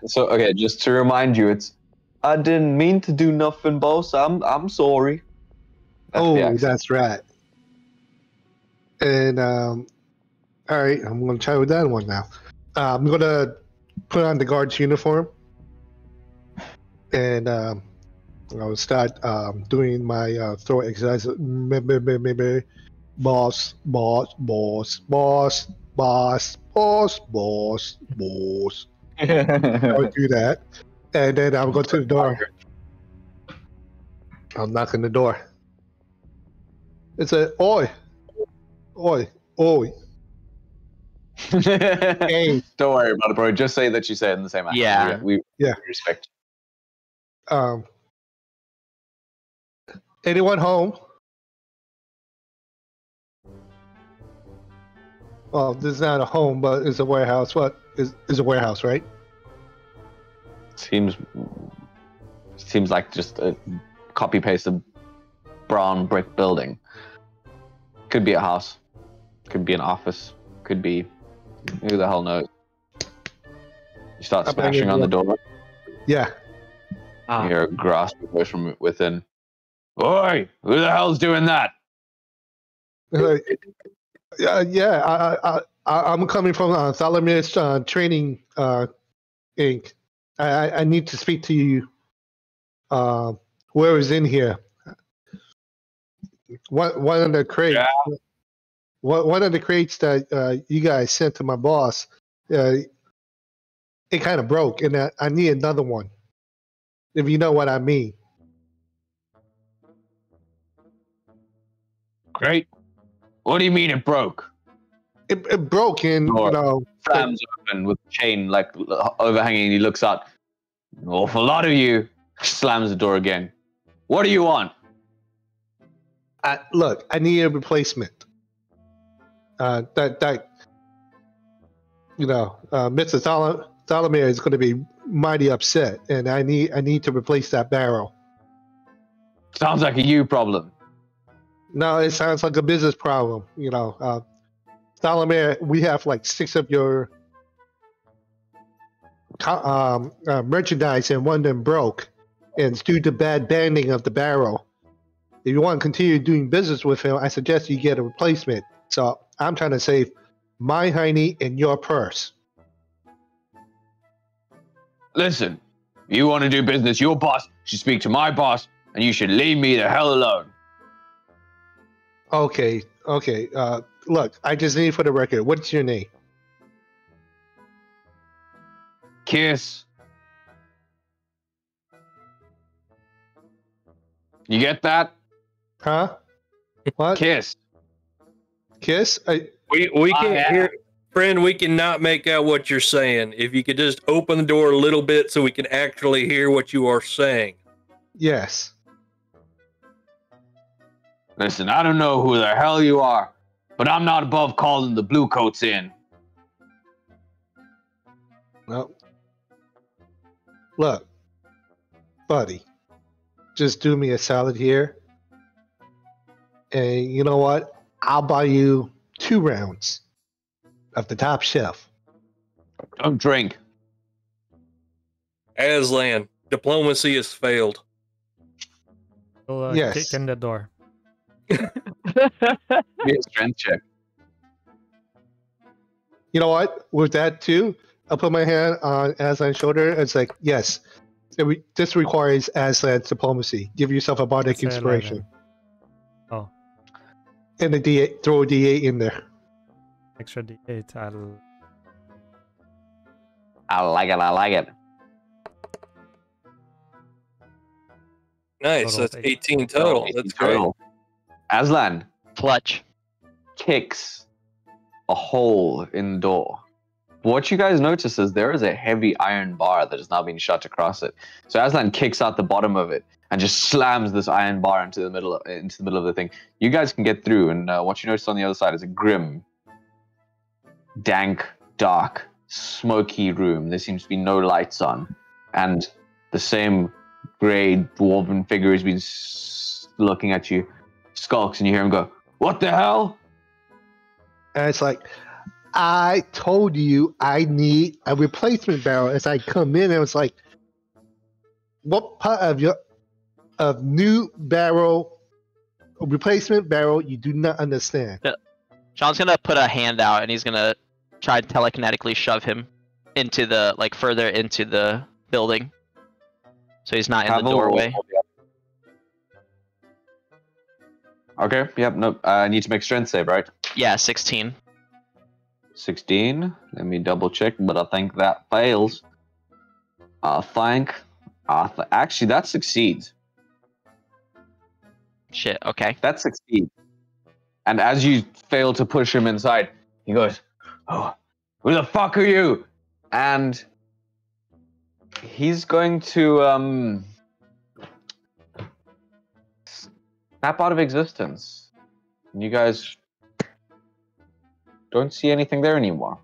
S1: So okay, just to remind you, it's I didn't mean to do nothing, boss. I'm sorry. That's the accent.
S2: That's right. And all right, I'm gonna try with that one now. I'm gonna put on the guard's uniform, and I'll start doing my throat exercise. Boss, boss, boss, boss, boss, boss, boss, boss. I'll do that, and then I'll go to the door. I'll knock on the door. It's a oi, oi, oi. Hey.
S1: Don't worry about it, bro. Just say that you say it in the same accent.
S3: Yeah.
S1: We respect you.
S2: Anyone home? Well, this is not a home, but it's a warehouse. What is a warehouse, right?
S1: Seems like just a copy paste of brown brick building. Could be a house. Could be an office. Could be who the hell knows. You start smashing on the door.
S2: Yeah.
S1: You hear a grasp voice from within. Oi! Who the hell's doing that?
S2: I'm coming from Thalamir's Training Inc. I need to speak to you. Whoever's in here. One of the crates. Yeah. One of the crates that you guys sent to my boss, it kind of broke, and I need another one. If you know what I mean.
S1: Great. What do you mean it broke?
S2: It broke, and
S1: slams open with the chain like overhanging. And he looks out. An awful lot of you. Slams the door again. What do you want?
S2: Look, I need a replacement. Mr. Thalamir is going to be mighty upset, and I need to replace that barrel.
S1: Sounds like a you problem.
S2: No, it sounds like a business problem. Thalamir, we have like 6 of your merchandise, and one of them broke, and it's due to bad banding of the barrel. If you want to continue doing business with him, I suggest you get a replacement. So I'm trying to save my hiney and your purse.
S1: Listen, you want to do business, your boss should speak to my boss, and you should leave me the hell alone.
S2: Okay. Look, I just need for the record, what's your name?
S1: Kiss. You get that?
S2: Huh? What?
S1: Kiss.
S2: Kiss?
S4: We can't hear, friend. We cannot make out what you're saying. If you could just open the door a little bit so we can actually hear what you are saying.
S2: Yes.
S1: Listen, I don't know who the hell you are, but I'm not above calling the blue coats in.
S2: Well, look, buddy, just do me a solid here. And you know what? I'll buy you 2 rounds of the top shelf.
S1: Don't drink.
S4: Aslan, diplomacy has failed.
S5: We'll
S2: yes.
S5: kick in the door.
S1: Be a strength check.
S2: You know what? With that too, I'll put my hand on Aslan's shoulder. It's like, yes, this requires Aslan's diplomacy. Give yourself a bardic inspiration.
S5: 11. Oh.
S2: And a D8, throw a D8 in there.
S5: Extra D8.
S1: I like it.
S4: Nice. That's 18 total. That's great.
S1: Aslan.
S3: Clutch.
S1: Kicks a hole in the door. What you guys notice is there is a heavy iron bar that has now been shut across it. So Aslan kicks out the bottom of it and just slams this iron bar into the middle of the thing. You guys can get through, and what you notice on the other side is a Grim dank, dark, smoky room. There seems to be no lights on, and the same grey dwarven figure has been looking at you, skulks, and you hear him go, "What the hell?"
S2: And it's like, I told you I need a replacement barrel. As I come in, it was like, what part of your new barrel, replacement barrel, you do not understand?
S3: Yeah. John's gonna put a hand out and he's gonna try to telekinetically shove him into the further into the building, so he's not in the doorway.
S1: Okay. Yep. No. I need to make a strength save, right?
S3: Yeah, 16.
S1: 16. Let me double check, but I think that fails. Actually, that succeeds.
S3: Shit. Okay.
S1: That succeeds. And as you fail to push him inside, he goes, "Oh, who the fuck are you?" And he's going to snap out of existence. And you guys don't see anything there anymore.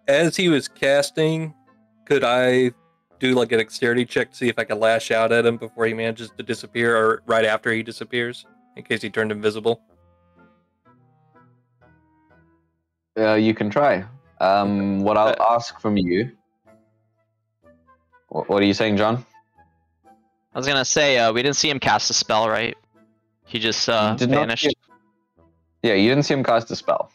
S4: As he was casting, could I do like a dexterity check to see if I can lash out at him before he manages to disappear, or right after he disappears, in case he turned invisible?
S1: You can try. What I'll ask from you. What are you saying, John?
S3: I was gonna say we didn't see him cast a spell, right? He just vanished.
S1: Yeah, you didn't see him cast a spell.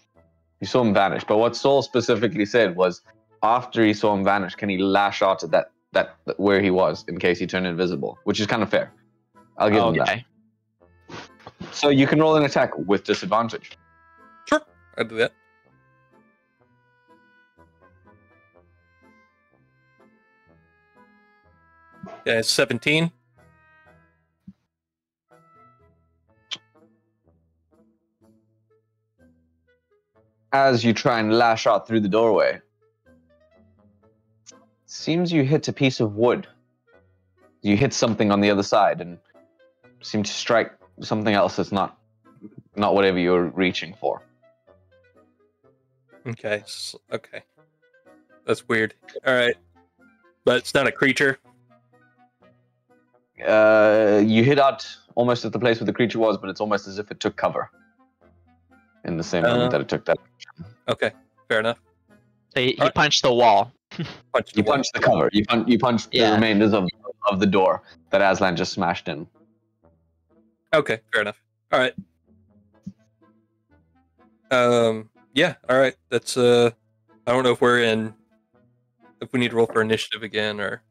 S1: You saw him vanish. But what Saul specifically said was, after he saw him vanish, can he lash out at that where he was in case he turned invisible? Which is kind of fair. I'll give him that. So you can roll an attack with disadvantage.
S4: Sure, I'll do that. Yeah, it's 17.
S1: As you try and lash out through the doorway, seems you hit a piece of wood. You hit something on the other side and seem to strike something else that's not whatever you're reaching for.
S4: Okay, okay. That's weird. All right. But it's not a creature?
S1: You hit out almost at the place where the creature was, but it's almost as if it took cover in the same moment that it took that.
S4: Okay, fair enough.
S3: So he punched the wall.
S1: Punched the cover. You punched the remainders of the door that Aslan just smashed in.
S4: Okay, fair enough. All right. Yeah, all right. That's I don't know if we need to roll for initiative again or.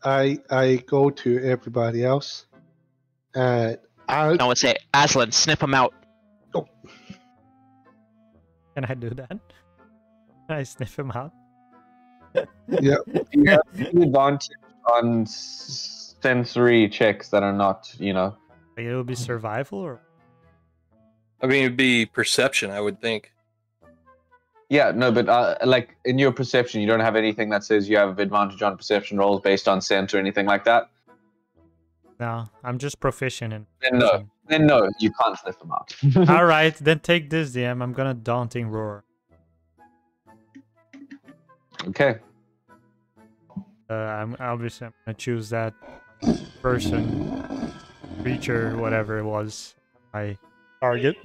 S2: I go to everybody else. I
S3: would say, Aslan, snip him out.
S2: Oh.
S5: Can I do that? Can I sniff him out?
S2: Yeah.
S1: You have advantage on sensory checks that are not,
S5: Like it would be survival, or?
S4: I mean, it'd be perception, I would think.
S1: Yeah, no, but like in your perception, you don't have anything that says you have advantage on perception rolls based on scent or anything like that?
S5: No, I'm just proficient in.
S1: Then no, you can't sniff them out.
S5: All right, then take this, DM. I'm gonna daunting roar.
S1: Okay.
S5: I'm obviously gonna choose that person, creature, whatever it was, my target.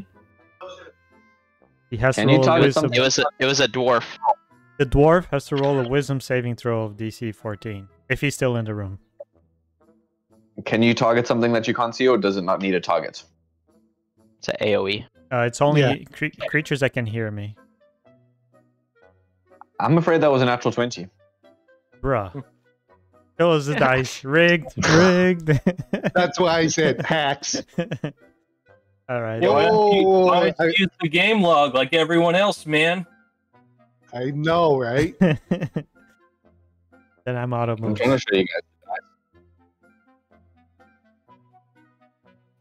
S5: He has to roll a wisdom.
S3: It was a dwarf.
S5: The dwarf has to roll a wisdom saving throw of DC 14 if he's still in the room.
S1: Can you target something that you can't see, or does it not need a target?
S3: It's an AOE.
S5: It's only creatures that can hear me.
S1: I'm afraid that was a natural 20.
S5: Bruh. Show us the dice. Rigged.
S2: That's why I said hacks.
S5: All right.
S4: Why don't you use the game log like everyone else, man?
S2: I know, right?
S5: Then I'm out of
S1: I'm
S5: moves.
S1: trying to show you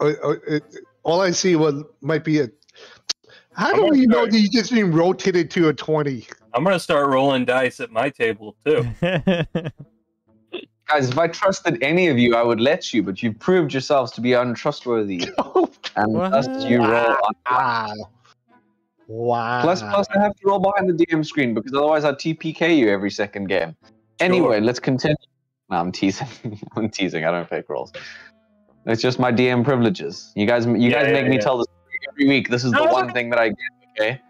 S1: guys.
S2: All I see might be a. How do we know that he's just being rotated to a 20?
S4: I'm gonna start rolling dice at my table too.
S1: Guys, if I trusted any of you, I would let you, but you've proved yourselves to be untrustworthy. And
S5: What?
S1: thus you roll on.
S2: Wow. Wow.
S1: Plus, I have to roll behind the DM screen because otherwise I'd TPK you every second game. Anyway, let's continue. No, I'm teasing. I'm teasing. I don't fake rolls. It's just my DM privileges. You guys make me tell this story every week. This is the one thing that I get, okay?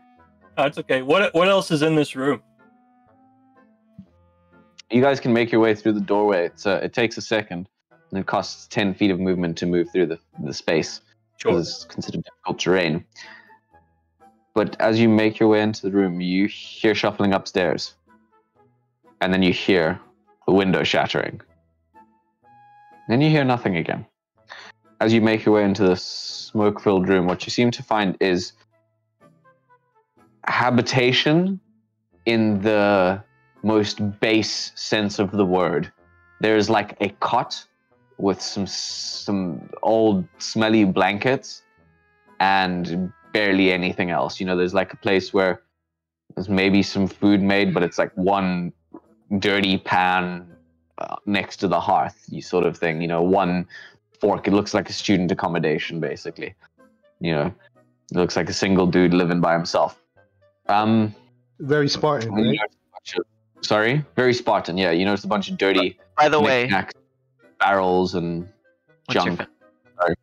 S4: That's okay. What else is in this room?
S1: You guys can make your way through the doorway. It takes a second, and it costs 10 feet of movement to move through the space.
S4: Sure.
S1: It's considered difficult terrain. But as you make your way into the room, you hear shuffling upstairs. And then you hear the window shattering. Then you hear nothing again. As you make your way into the smoke-filled room, what you seem to find is habitation in the most base sense of the word. There's like a cot with some old smelly blankets and barely anything else. You know, there's like a place where there's maybe some food made, but it's like one dirty pan next to the hearth, you sort of thing. You know, one fork. It looks like a student accommodation, basically. You know, it looks like a single dude living by himself.
S2: Very Spartan, right?
S1: Sorry? Very Spartan, yeah. You notice a bunch of dirty
S3: By the way,
S1: barrels and junk. Sorry.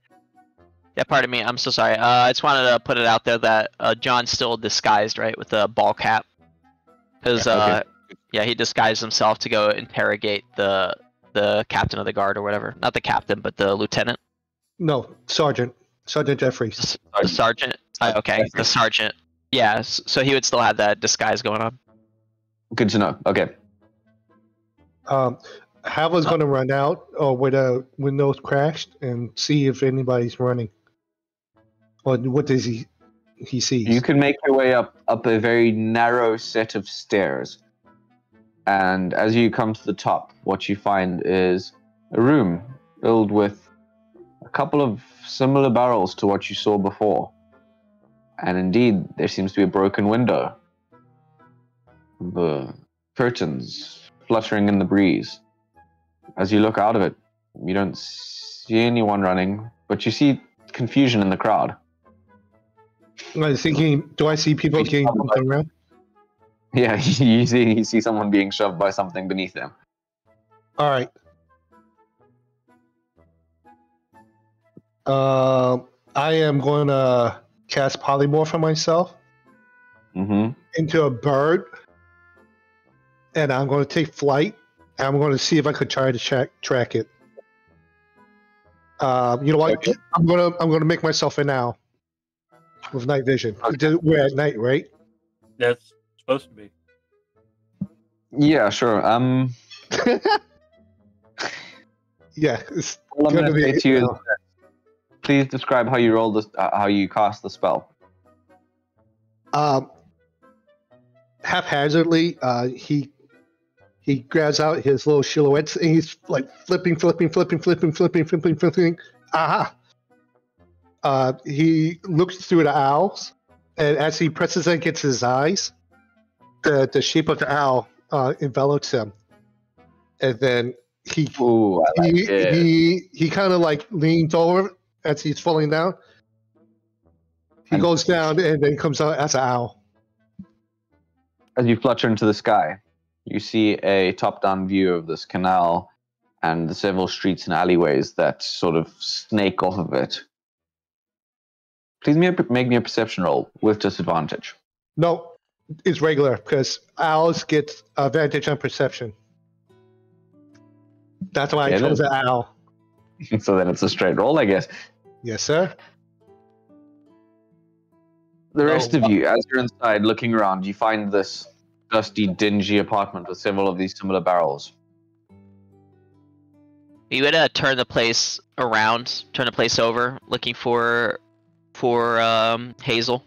S3: Yeah, pardon me. I'm so sorry. I just wanted to put it out there that John's still disguised, right, with a ball cap. Because, he disguised himself to go interrogate the captain of the guard or whatever. Not the captain, but the lieutenant.
S2: No, Sergeant. Sergeant Jeffries.
S3: The sergeant. Okay, the sergeant. Yeah, so he would still have that disguise going on.
S1: Good to know. Okay.
S2: Hava's going to run out where the windows crashed and see if anybody's running. Or what does he see?
S1: You can make your way up a very narrow set of stairs. And as you come to the top, what you find is a room filled with a couple of similar barrels to what you saw before. And indeed, there seems to be a broken window. The curtains fluttering in the breeze. As you look out of it, you don't see anyone running, but you see confusion in the crowd.
S2: I was thinking, do I see people getting bumped around?
S1: Yeah, you see someone being shoved by something beneath them.
S2: All right. I am going to cast polymorph on myself into a bird, and I'm going to take flight. And I'm going to see if I could try to track it. You know what? Okay. I'm going to make myself an owl with night vision. Okay. We're at night, right?
S4: That's supposed to be.
S1: Yeah, sure.
S2: Yeah, it's
S1: all I'm going to say to you is, please describe how you roll this, how you cast the spell.
S2: Haphazardly, he grabs out his little silhouettes and he's like flipping. Aha! He looks through the owls, and as he presses it against his eyes, the shape of the owl envelops him, and then he kind of like leans over as he's falling down. He goes down and then comes out as an owl.
S1: As you flutter into the sky, you see a top-down view of this canal and the several streets and alleyways that sort of snake off of it. Please make me a perception roll with disadvantage.
S2: No, it's regular because owls get advantage on perception. That's why I chose an owl.
S1: So then it's a straight roll, I guess.
S2: Yes, sir.
S1: The rest of you, as you're inside looking around, you find this dusty, dingy apartment with several of these similar barrels.
S3: You would turn the place around, turn the place over, looking for Hazel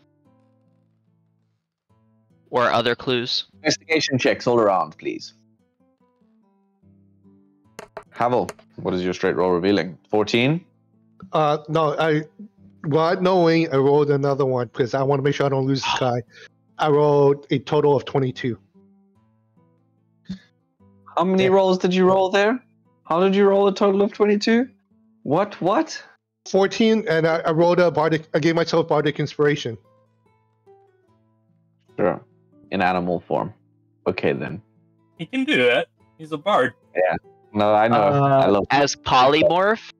S3: or other clues.
S1: Investigation checks all around, please. Havel, what is your straight roll revealing? 14?
S2: No, not knowing, I rolled another one because I want to make sure I don't lose this guy. I rolled a total of 22.
S1: How many rolls did you roll there? How did you roll a total of 22? What?
S2: 14, and I rolled a bardic. I gave myself bardic inspiration.
S1: Sure. In animal form. Okay, then.
S4: He can do that. He's a bard.
S1: No, I know. I love
S3: As polymorph,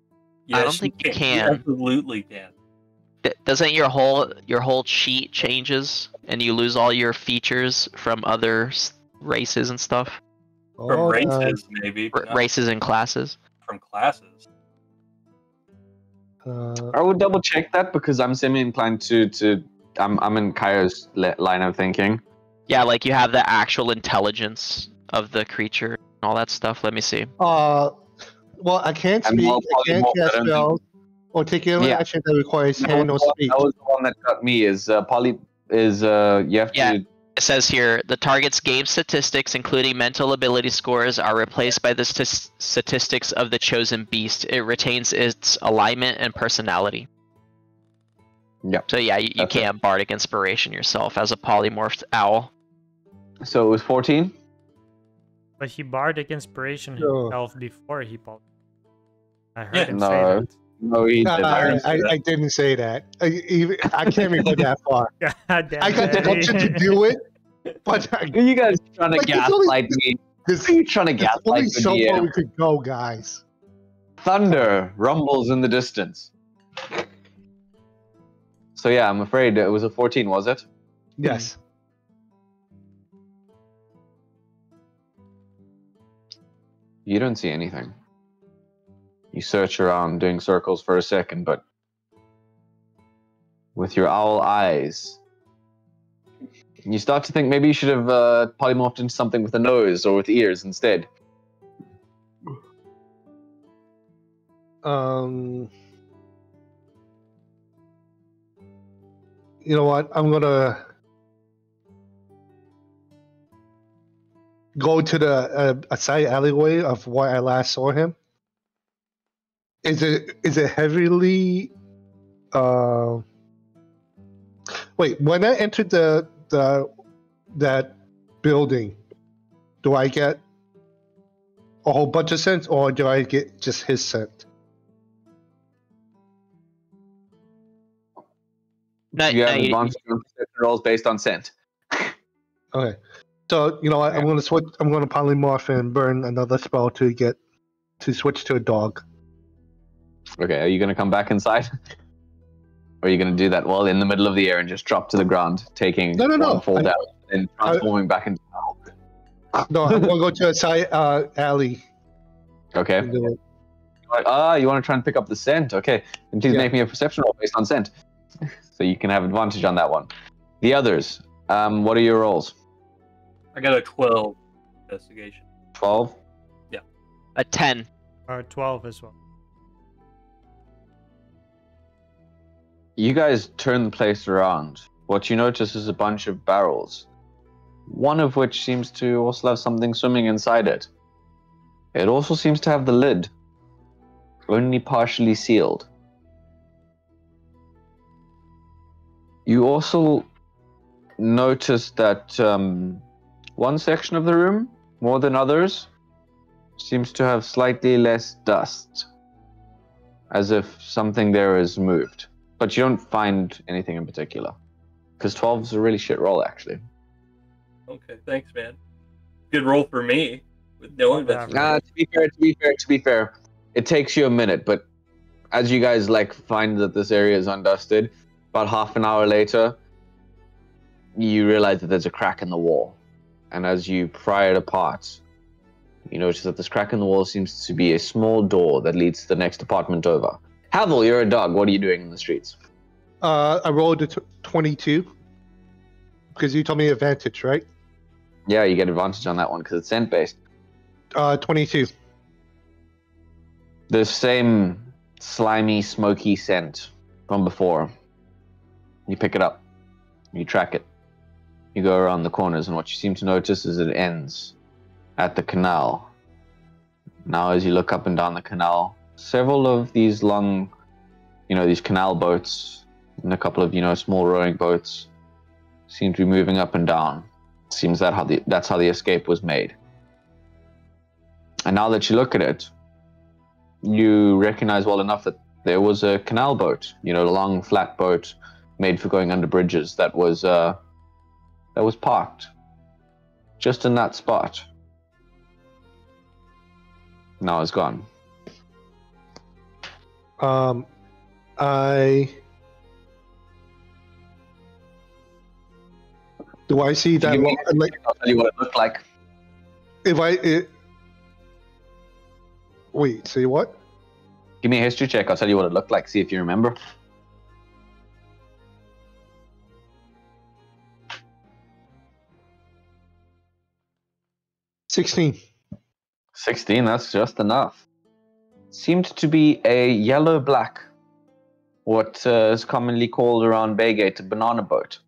S4: Yes,
S3: I don't think you
S4: You
S3: can.
S4: absolutely can.
S3: Doesn't your whole sheet changes and you lose all your features from other races and stuff?
S4: From
S2: Oh,
S4: races, maybe. But not
S3: Races and classes.
S4: from classes.
S1: I would double check that because I'm semi-inclined to I'm in Kaio's line of thinking.
S3: Yeah, like you have the actual intelligence of the creature and all that stuff. Let me see.
S2: well, I can't
S1: And
S2: speak.
S1: while
S2: I can't
S1: polymorph, I
S2: cast
S1: don't
S2: spells or take any
S1: Yeah.
S2: action that requires
S1: That
S2: hand or
S1: was, the
S2: speak.
S1: one, that was the one that got me. Is you have
S3: Yeah.
S1: to.
S3: It says here the target's game statistics, including mental ability scores, are replaced by the statistics of the chosen beast. It retains its alignment and personality.
S1: Yep.
S3: So yeah, you
S1: That's it.
S3: can't bardic inspiration yourself as a polymorphed owl.
S1: So it was 14.
S5: But he bardic inspiration
S2: No.
S5: himself before he pulled. I heard
S4: Yeah.
S5: him
S1: No.
S5: say that.
S1: No, he didn't.
S2: I didn't say that. I can't even go that far.
S5: God damn
S2: I got the
S5: it,
S2: gumption to
S5: Eddie.
S2: do it, but
S1: You guys trying to
S2: Like, it's only-
S1: gaslight me?
S2: there's
S1: Are you trying to
S2: there's only
S1: gaslight
S2: so
S1: me?
S2: far we could go, guys.
S1: Thunder rumbles in the distance. So yeah, I'm afraid it was a 14, was it?
S2: Yes.
S1: You don't see anything. You search around, doing circles for a second, but with your owl eyes, you start to think maybe you should have polymorphed into something with a nose or with ears instead.
S2: You know what? I'm gonna go to the a side alleyway of where I last saw him. Is it heavily? Wait, when I entered that building, do I get a whole bunch of scent, or do I get just his scent?
S1: You have advanced perception rolls based on scent.
S2: Okay, so you know what? I'm gonna switch. I'm gonna polymorph and burn another spell to switch to a dog.
S1: Okay, are you going to come back inside? Or are you going to do that while in the middle of the air and just drop to the ground, taking
S2: No.
S1: one fall down and transforming back into an owl?
S2: No, I'm gonna go to a side alley.
S1: Okay.
S2: And do it.
S1: You want to try and pick up the scent? Okay. And please
S2: Yeah.
S1: make me a perception roll based on scent. So you can have advantage on that one. The others, what are your rolls?
S4: I got a 12 investigation.
S1: 12?
S3: A 10.
S5: 12 as well.
S1: You guys turn the place around. What you notice is a bunch of barrels, one of which seems to also have something swimming inside it. It also seems to have the lid, only partially sealed. You also notice that one section of the room, more than others, seems to have slightly less dust, as if something there is moved. But you don't find anything in particular. Because 12 is a really shit roll, actually.
S4: Okay, thanks, man. Good roll for me with no investigation.
S1: To be fair, it takes you a minute, but as you guys find that this area is undusted, about half an hour later, you realize that there's a crack in the wall. And as you pry it apart, you notice that this crack in the wall seems to be a small door that leads to the next apartment over. Havel, you're a dog. What are you doing in the streets?
S2: I rolled a 22 because you told me advantage, right?
S1: Yeah, you get advantage on that one because it's scent based.
S2: 22.
S1: The same slimy, smoky scent from before. You pick it up. You track it. You go around the corners, and what you seem to notice is it ends at the canal. Now, as you look up and down the canal, several of these long, these canal boats and a couple of, small rowing boats seem to be moving up and down. Seems that's how the escape was made. And now that you look at it, you recognize well enough that there was a canal boat, a long flat boat made for going under bridges that was parked just in that spot. Now it's gone.
S2: Do I see that?
S1: I'll tell you what it looked like.
S2: Wait, say what?
S1: Give me a history check. I'll tell you what it looked like. See if you remember.
S2: $16.
S1: 16, that's just enough. Seemed to be a yellow-black, what is commonly called around Baygate a banana boat.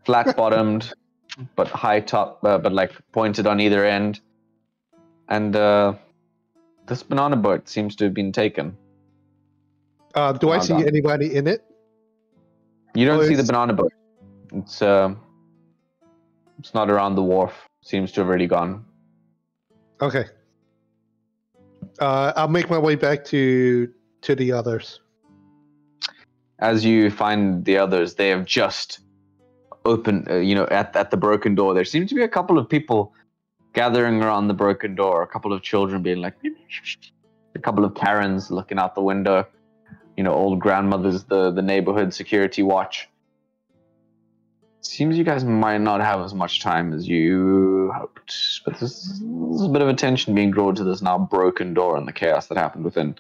S1: Flat-bottomed, but high top, but like pointed on either end. And this banana boat seems to have been taken.
S2: Do I see anybody in it?
S1: You don't see the banana boat. It's not around the wharf. Seems to have already gone.
S2: Okay. I'll make my way back to the others.
S1: As you find the others, they have just opened, at the broken door. There seem to be a couple of people gathering around the broken door, a couple of children being like, a couple of Karens looking out the window, old grandmothers, the neighborhood security watch. Seems you guys might not have as much time as you hoped, but there's a bit of attention being drawn to this now broken door and the chaos that happened within.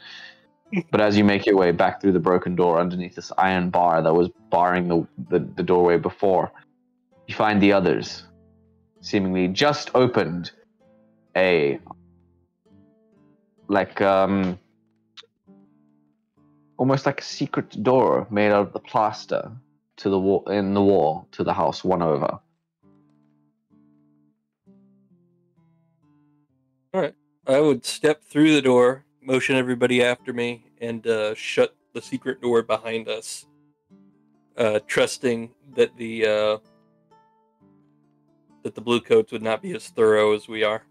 S1: But as you make your way back through the broken door underneath this iron bar that was barring the doorway before, you find the others seemingly just opened almost like a secret door made out of the plaster to the wall to the house one over.
S4: All right. I would step through the door, motion everybody after me, and shut the secret door behind us, trusting that the blue coats would not be as thorough as we are.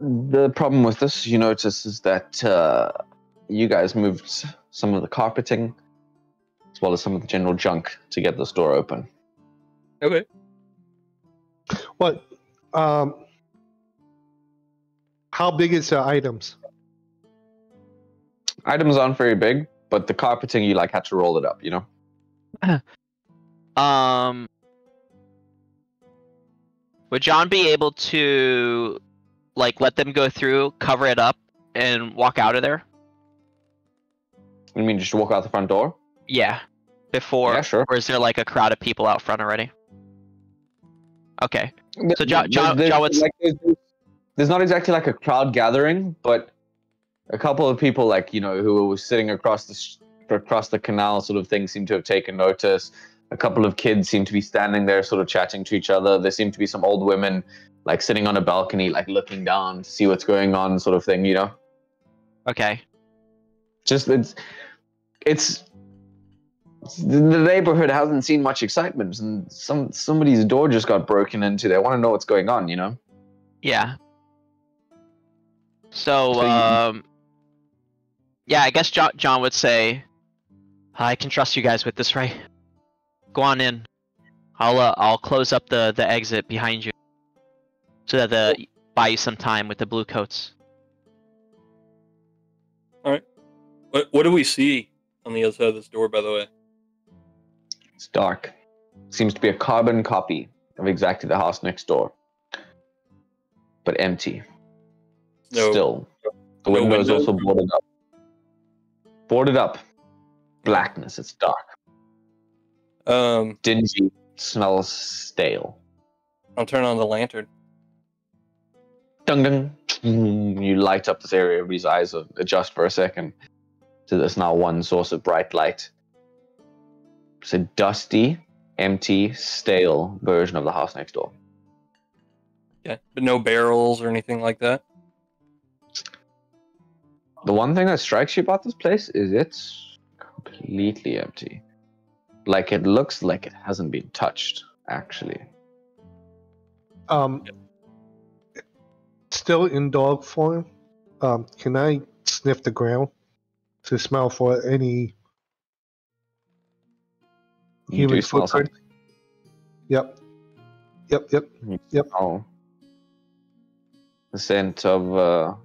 S1: The problem with this, you notice, is that you guys moved some of the carpeting as well as some of the general junk to get this door open.
S4: Okay.
S2: What? How big is the items?
S1: Items aren't very big, but the carpeting, you had to roll it up,
S3: Would John be able to let them go through, cover it up, and walk out of there?
S1: You mean just walk out the front door?
S3: Yeah. Before?
S1: Yeah, sure.
S3: Or is there a crowd of people out front already? Okay. So John would...
S1: There's not exactly a crowd gathering, but a couple of people who were sitting across the canal sort of thing seem to have taken notice. A couple of kids seem to be standing there sort of chatting to each other. There seem to be some old women sitting on a balcony looking down to see what's going on sort of thing,
S3: Okay.
S1: Just it's the neighborhood hasn't seen much excitement, and somebody's door just got broken into. They want to know what's going on,
S3: Yeah. So yeah, I guess John would say, I can trust you guys with this, right? Go on in. I'll close up the exit behind you, so that buy you some time with the blue coats.
S4: All right. What do we see on the other side of this door, by the way?
S1: It's dark. Seems to be a carbon copy of exactly the house next door, but empty. Still, the windows also boarded up. Boarded up. Blackness. It's dark. Dingy. Smells stale.
S4: I'll turn on the lantern.
S1: Dung dung. You light up this area. Everybody's eyes adjust for a second to this now one source of bright light. It's a dusty, empty, stale version of the house next door.
S4: Yeah, but no barrels or anything like that?
S1: The one thing that strikes you about this place is it's completely empty. It looks like it hasn't been touched, actually.
S2: still in dog form, can I sniff the ground to smell for any
S1: You do
S2: human
S1: smell
S2: footprint?
S1: something.
S2: Yep. Yep.
S1: Oh. The scent of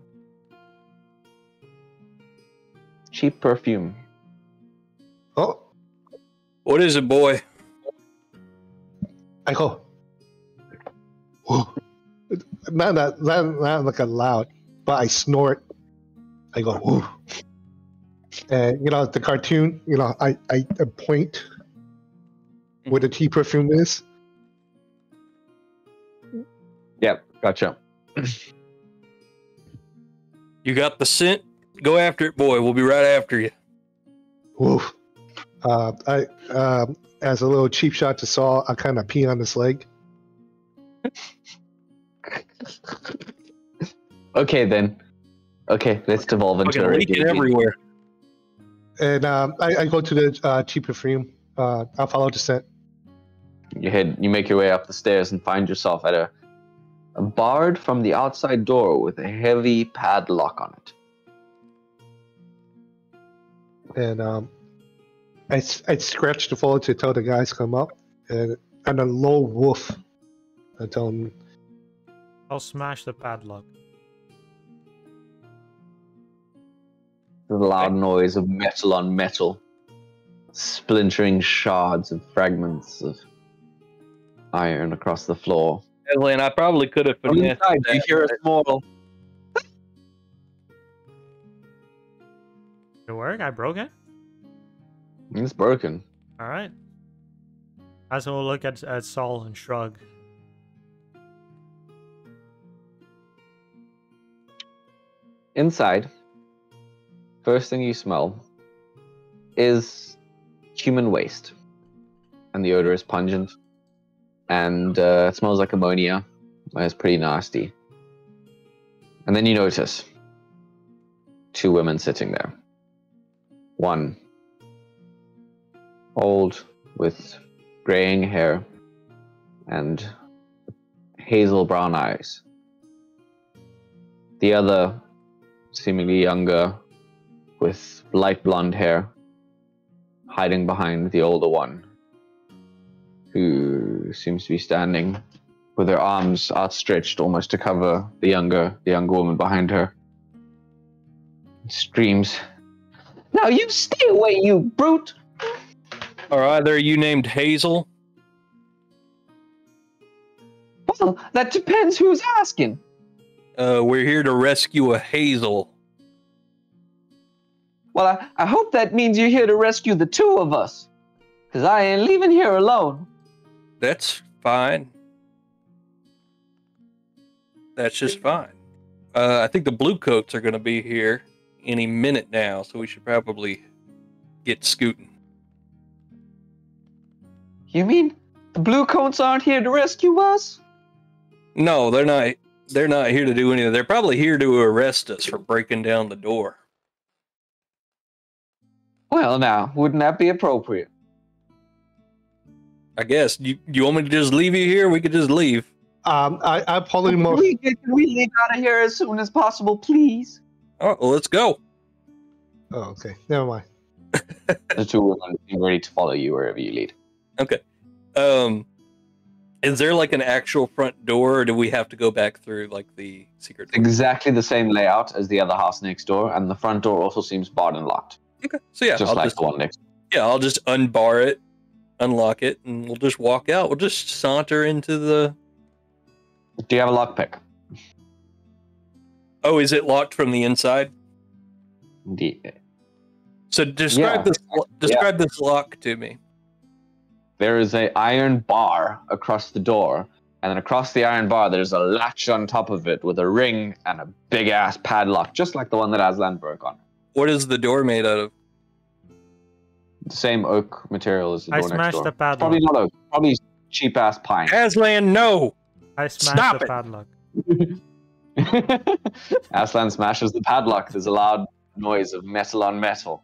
S1: cheap perfume.
S2: Oh,
S4: What is it, boy?
S2: I go. Whoa. Not like a loud, but I snort. I go, whoa. And the cartoon, I point where the tea perfume is.
S1: Yep, gotcha.
S4: You got the scent? Go after it, boy. We'll be right after you.
S2: Whoa. I as a little cheap shot to Saul, I kind of pee on his leg.
S1: Okay then. Okay, let's devolve into
S4: Fucking
S1: a
S4: leaking
S1: game.
S4: everywhere.
S2: And I go to the tea perfume. I'll follow the scent.
S1: You make your way up the stairs and find yourself at a barred from the outside door with a heavy padlock on it.
S2: And I scratch the floor to tell the guys come up, and a low woof. I tell them,
S5: I'll smash the padlock.
S1: The loud noise of metal on metal, splintering shards and fragments of iron across the floor.
S4: And I probably could have
S1: From
S4: finessed
S1: inside, you
S4: that,
S1: hear a
S4: but-
S1: small.
S5: Did it work? I broke it?
S1: It's broken.
S5: Alright. As we'll look at Saul and shrug.
S1: Inside, first thing you smell is human waste. And the odor is pungent. And it smells like ammonia. It's pretty nasty. And then you notice two women sitting there. One, old, with graying hair and hazel brown eyes. The other, seemingly younger, with light blonde hair, hiding behind the older one, who seems to be standing with her arms outstretched almost to cover the younger woman behind her. Screams, "Now you stay away, you brute!"
S4: Are either you named Hazel?
S1: Well, that depends who's asking.
S4: We're here to rescue a Hazel.
S1: Well, I hope that means you're here to rescue the two of us. Because I ain't leaving here alone.
S4: That's fine. That's just fine. I think the blue coats are going to be here any minute now, so we should probably get scooting.
S1: You mean the blue coats aren't here to rescue us?
S4: No, they're not. They're not here to do anything. They're probably here to arrest us for breaking down the door.
S1: Well, now, wouldn't that be appropriate?
S4: I guess. You want me to just leave you here? We could just leave.
S2: I probably more.
S1: Can we leave out of here as soon as possible, please?
S4: Oh, well, let's go.
S2: Oh, okay. Never mind.
S1: The two women seem ready to follow you wherever you lead.
S4: Okay. Is there like an actual front door, or do we have to go back through like the secret door?
S1: Exactly the same layout as the other house next door, and the front door also seems barred and locked.
S4: Okay. So yeah,
S1: Just
S4: I'll
S1: like
S4: just
S1: the one next.
S4: I'll just unbar it, unlock it, and we'll just walk out. We'll just saunter into the.
S1: Do you have a lockpick?
S4: Oh, is it locked from the inside? So describe this lock to me.
S1: There is an iron bar across the door, and then across the iron bar there's a latch on top of it with a ring and a big ass padlock, just like the one that Aslan broke on.
S4: What is the door made out of?
S1: The same oak material as the
S5: I
S1: door next
S5: smashed
S1: door.
S5: the padlock.
S1: Probably not oak. Probably cheap ass pine.
S4: Aslan, no!
S5: I smashed
S4: Stop
S5: the
S4: it!
S5: padlock.
S1: Aslan smashes the padlock. There's a loud noise of metal on metal,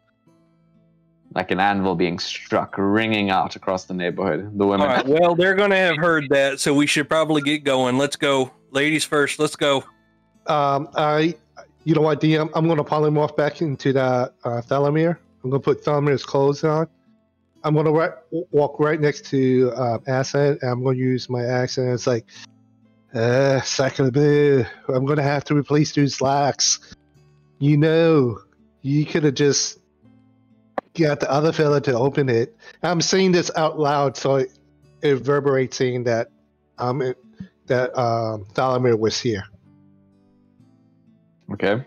S1: like an anvil being struck, ringing out across the neighborhood. The women.
S4: All right, well, they're going to have heard that, so we should probably get going. Let's go. Ladies first, let's go.
S2: You know what, DM? I'm going to polymorph back into the Thalamir. I'm going to put Thalamir's clothes on. I'm going to walk right next to Accent, and I'm going to use my accent. It's like, sacre I'm going to have to replace those slacks. You know, you could have just got the other fella to open it. I'm saying this out loud, so it reverberates saying that Thalamir was here.
S1: Okay.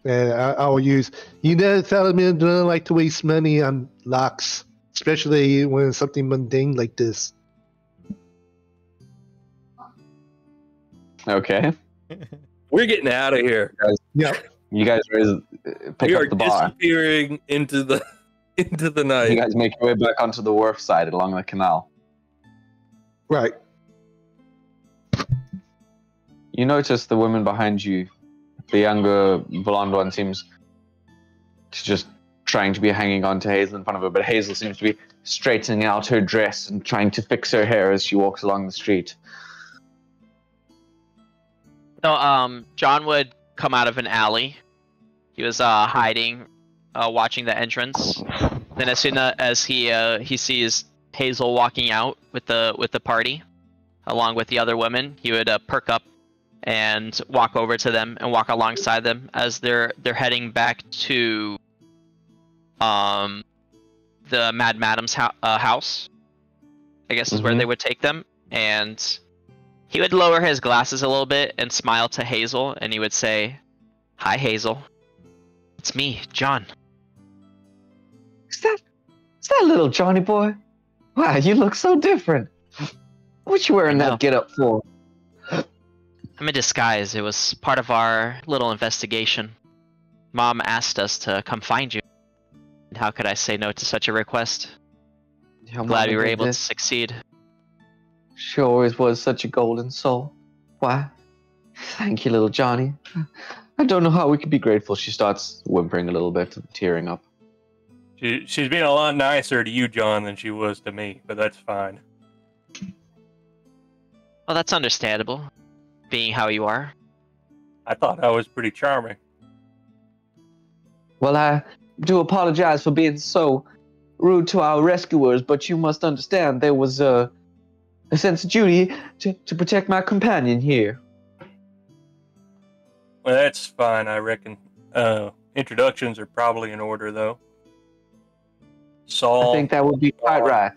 S2: And I'll use, Thalamir doesn't like to waste money on locks, especially when it's something mundane like this.
S1: Okay.
S4: We're getting out of here.
S2: Yep.
S1: You guys pick
S4: We
S1: up
S4: are
S1: the bar.
S4: disappearing into the night.
S1: You guys make your way back onto the wharf side along the canal.
S2: Right.
S1: You notice the woman behind you, the younger blonde one, seems to just trying to be hanging on to Hazel in front of her, but Hazel seems to be straightening out her dress and trying to fix her hair as she walks along the street.
S3: So, John would come out of an alley. He was hiding, watching the entrance. Then, as soon as he sees Hazel walking out with the party, along with the other women, he would perk up and walk over to them and walk alongside them as they're heading back to the Mad Madam's house. I guess is where they would take them, and he would lower his glasses a little bit and smile to Hazel, and he would say, "Hi, Hazel. It's me, John."
S1: Is that little Johnny boy? Wow, you look so different. What you wearing that get up for?
S3: I'm in disguise. It was part of our little investigation. Mom asked us to come find you. And how could I say no to such a request? I'm glad we were able to succeed.
S1: She always was such a golden soul. Why? Thank you, little Johnny. I don't know how we could be grateful. She starts whimpering a little bit, tearing up.
S6: She's been a lot nicer to you, John, than she was to me, but that's fine.
S3: Well, that's understandable, being how you are.
S6: I thought I was pretty charming.
S1: Well, I do apologize for being so rude to our rescuers, but you must understand there was a sense of duty to protect my companion here.
S6: Well, that's fine, I reckon. Introductions are probably in order, though. Saul.
S1: I think that would be quite right.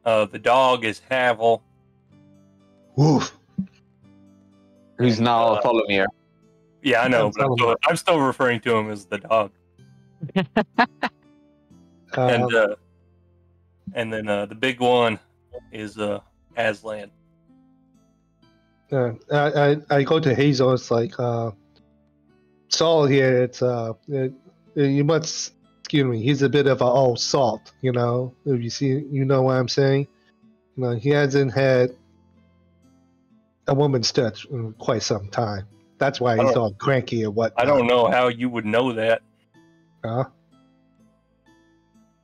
S6: The dog is Havel.
S2: Woof.
S1: Who's now following me here.
S6: Yeah, I know, but I'm still referring to him as the dog. And then the big one is Aslan.
S2: I go to Hazel. It's like Saul here. It's you must excuse me. He's a bit of an old salt, you know. If you see, you know what I'm saying. You know, he hasn't had a woman's touch in quite some time. That's why he's all cranky and whatnot.
S6: I don't know how you would know that.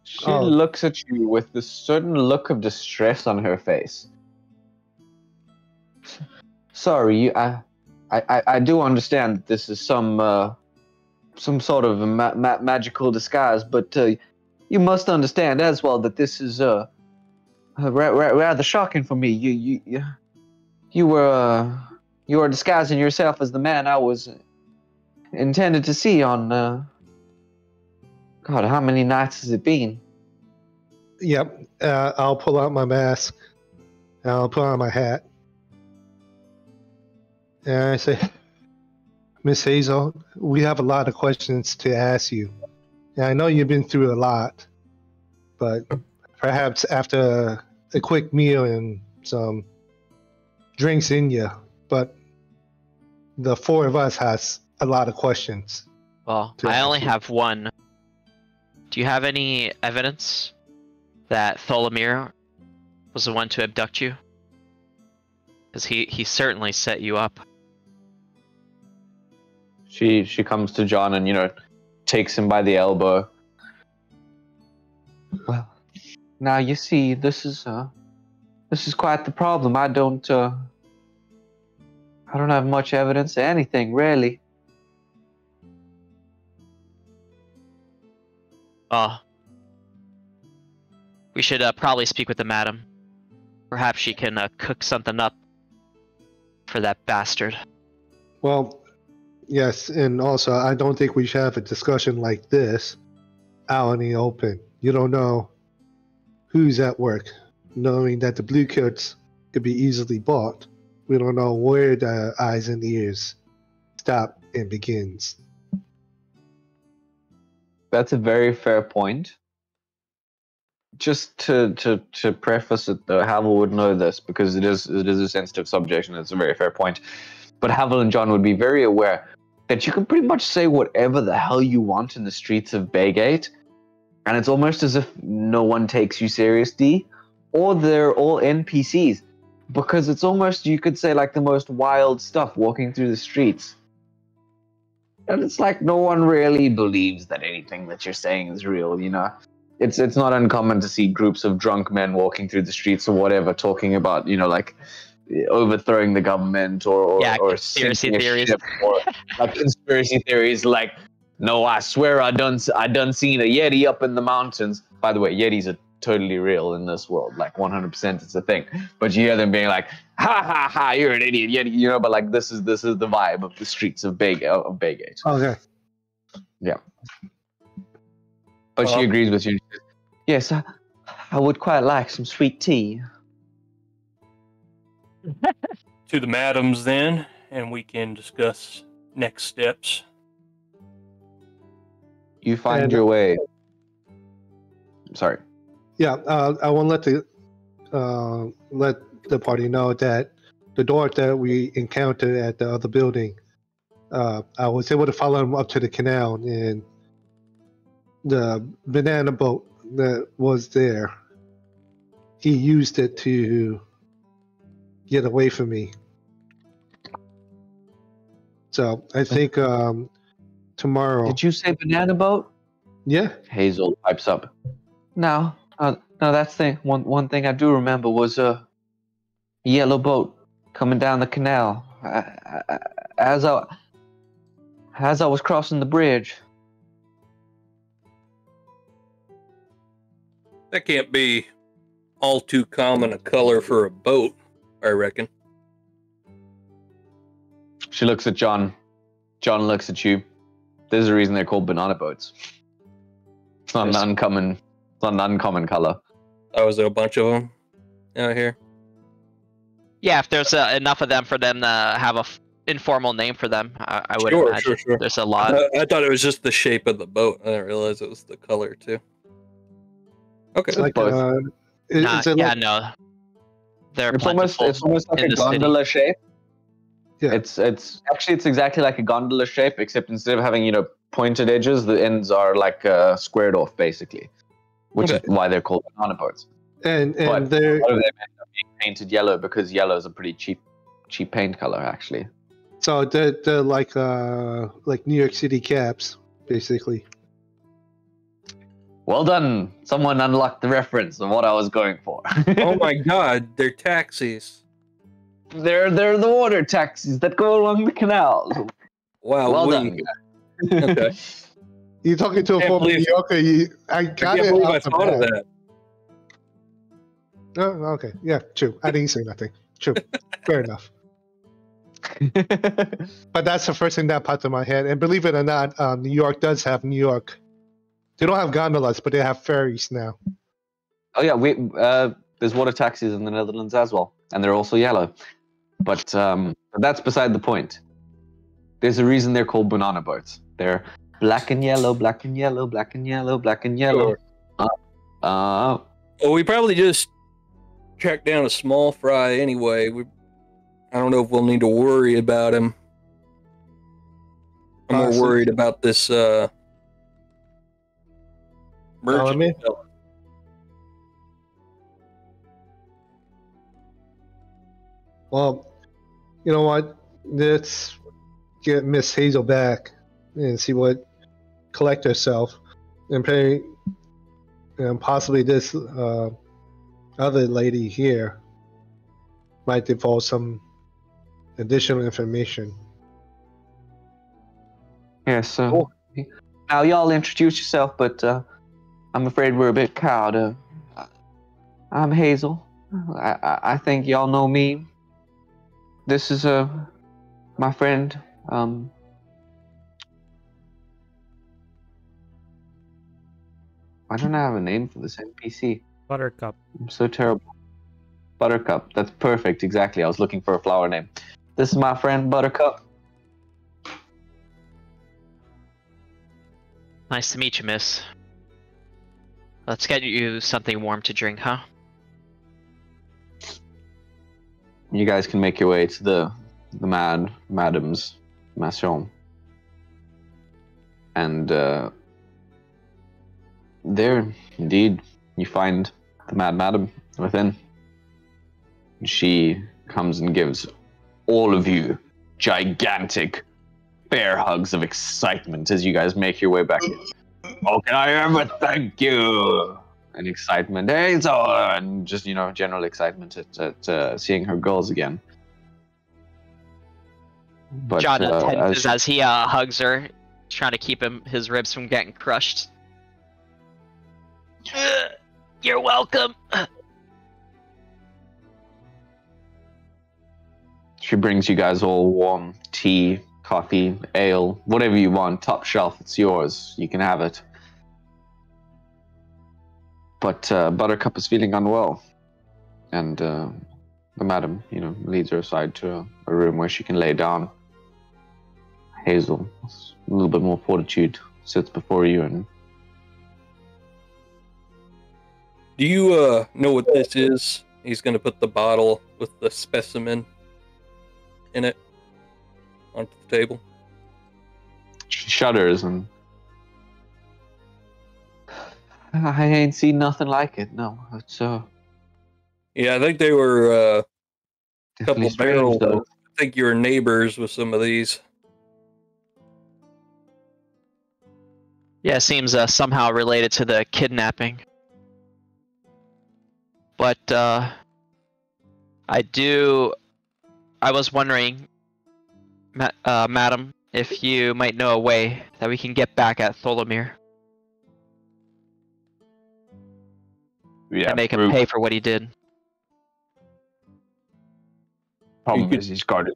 S1: She looks at you with this certain look of distress on her face. Sorry, I do understand that this is some sort of magical disguise, but you must understand as well that this is rather shocking for me. You were disguising yourself as the man I was intended to see on. God, how many nights has it been?
S2: Yep. I'll pull out my mask. And I'll put on my hat. And I say, Miss Hazel, we have a lot of questions to ask you. And I know you've been through a lot, but perhaps after a quick meal and some drinks in you, but the four of us has a lot of questions.
S3: Well, I only have one. Do you have any evidence that Thalamir was the one to abduct you? Because he certainly set you up.
S1: She comes to John and, takes him by the elbow. Well, now you see, this is quite the problem. I I don't have much evidence of anything, really.
S3: We should probably speak with the madam. Perhaps she can cook something up for that bastard.
S2: Well, yes, and also I don't think we should have a discussion like this out in the open. You don't know who's at work, knowing that the blue coats could be easily bought. We don't know where the eyes and ears stop and begins.
S1: That's a very fair point. Just to preface it, though, Havel would know this because it is a sensitive subject and it's a very fair point. But Havel and John would be very aware that you can pretty much say whatever the hell you want in the streets of Baygate, and it's almost as if no one takes you seriously, or they're all NPCs, because it's almost, you could say, like the most wild stuff walking through the streets. And it's like no one really believes that anything that you're saying is real, you know? It's not uncommon to see groups of drunk men walking through the streets or whatever, talking about, you know, like overthrowing the government or
S3: conspiracy theories.
S1: Or like conspiracy theories like, no, I swear I done seen a Yeti up in the mountains. By the way, Yetis are totally real in this world, like 100% it's a thing. But you hear them being like, ha ha ha, you're an idiot, Yeti, you know, but like this is the vibe of the streets of Baygate.
S2: Okay.
S1: Yeah. But she agrees with you. Yes, I would quite like some sweet tea.
S6: To the madams then, and we can discuss next steps.
S1: You find your way. Sorry.
S2: Yeah, I want to let the party know that the dwarf that we encountered at the other building, I was able to follow him up to the canal, and the banana boat that was there, he used it to get away from me. So I think tomorrow.
S1: Did you say banana boat?
S2: Yeah.
S1: Hazel pipes up. No, that's the one thing I do remember was a yellow boat coming down the canal. As I was crossing the bridge.
S4: That can't be all too common a color for a boat, I reckon.
S1: She looks at John. John looks at you. There's a reason they're called banana boats. It's not an uncommon color.
S4: Oh, is there a bunch of them out here?
S3: Yeah, if there's enough of them for them to have a informal name for them, I would imagine.
S4: Sure.
S3: There's a lot.
S4: I thought it was just the shape of the boat. I didn't realize it was the color too. Okay.
S2: It's like
S1: both.
S3: No.
S1: It's almost like a gondola shape.
S2: Yeah.
S1: It's exactly like a gondola shape, except instead of having, you know, pointed edges, the ends are like squared off, basically, which is why they're called banana boats.
S2: And
S1: But
S2: they're
S1: a lot of them end up being painted yellow because yellow is a pretty cheap paint color, actually.
S2: so they're like New York City cabs, basically.
S1: Well done. Someone unlocked the reference of what I was going for.
S4: Oh my God, they're taxis.
S1: They're the water taxis that go along the canals.
S4: Wow.
S1: Well done.
S4: Okay.
S2: You're talking to a
S4: Can't
S2: former New
S4: believe-
S2: Yorker. I
S4: I
S2: got
S4: can't
S2: it.
S4: believe I
S2: off the
S4: thought of
S2: bat.
S4: that.
S2: Oh, okay. Yeah, true. I didn't say nothing. True. Fair enough. But that's the first thing that popped in my head. And believe it or not, New York does have New York. They don't have gondolas, but they have ferries now.
S1: Oh yeah, there's water taxis in the Netherlands as well, and they're also yellow. But that's beside the point. There's a reason they're called banana boats. They're black and yellow, black and yellow, black and yellow, black and yellow.
S4: Sure. Well, we probably just tracked down a small fry anyway. I don't know if we'll need to worry about him. I'm more
S2: Possibly.
S4: worried about this merchant
S2: me?
S4: fella.
S2: Well, you know what? Let's get Miss Hazel back and see what collect herself, and pay, and possibly this other lady here might default some additional information.
S1: Yeah, so now y'all introduce yourself, but I'm afraid we're a bit cowed. I'm Hazel. I think y'all know me. This is my friend. I don't have a name for this NPC.
S5: Buttercup.
S1: I'm so terrible. Buttercup. That's perfect. Exactly. I was looking for a flower name. This is my friend Buttercup.
S3: Nice to meet you, miss. Let's get you something warm to drink, huh?
S1: You guys can make your way to the madam's mansion. And there, indeed, you find the madam within. She comes and gives all of you gigantic bear hugs of excitement as you guys make your way back in. Oh, can I ever thank you? And excitement, Hazel, and just, general excitement at seeing her girls again. But
S3: John tenses as he hugs her, trying to keep his ribs from getting crushed. You're welcome.
S1: She brings you guys all warm tea, coffee, ale, whatever you want. Top shelf, it's yours. You can have it. But Buttercup is feeling unwell. And the madam, leads her aside to a room where she can lay down. Hazel, a little bit more fortitude, sits before you and...
S4: Do you know what this is? He's going to put the bottle with the specimen in it onto the table.
S1: She shudders and... I ain't seen nothing like it, no. It's
S4: Yeah, I think they were a couple of barrels.
S1: though.
S4: I think you were neighbors with some of these.
S3: Yeah, it seems somehow related to the kidnapping. But I was wondering, madam, if you might know a way that we can get back at Tholomir and make him pay for what he did.
S1: Problem is he's got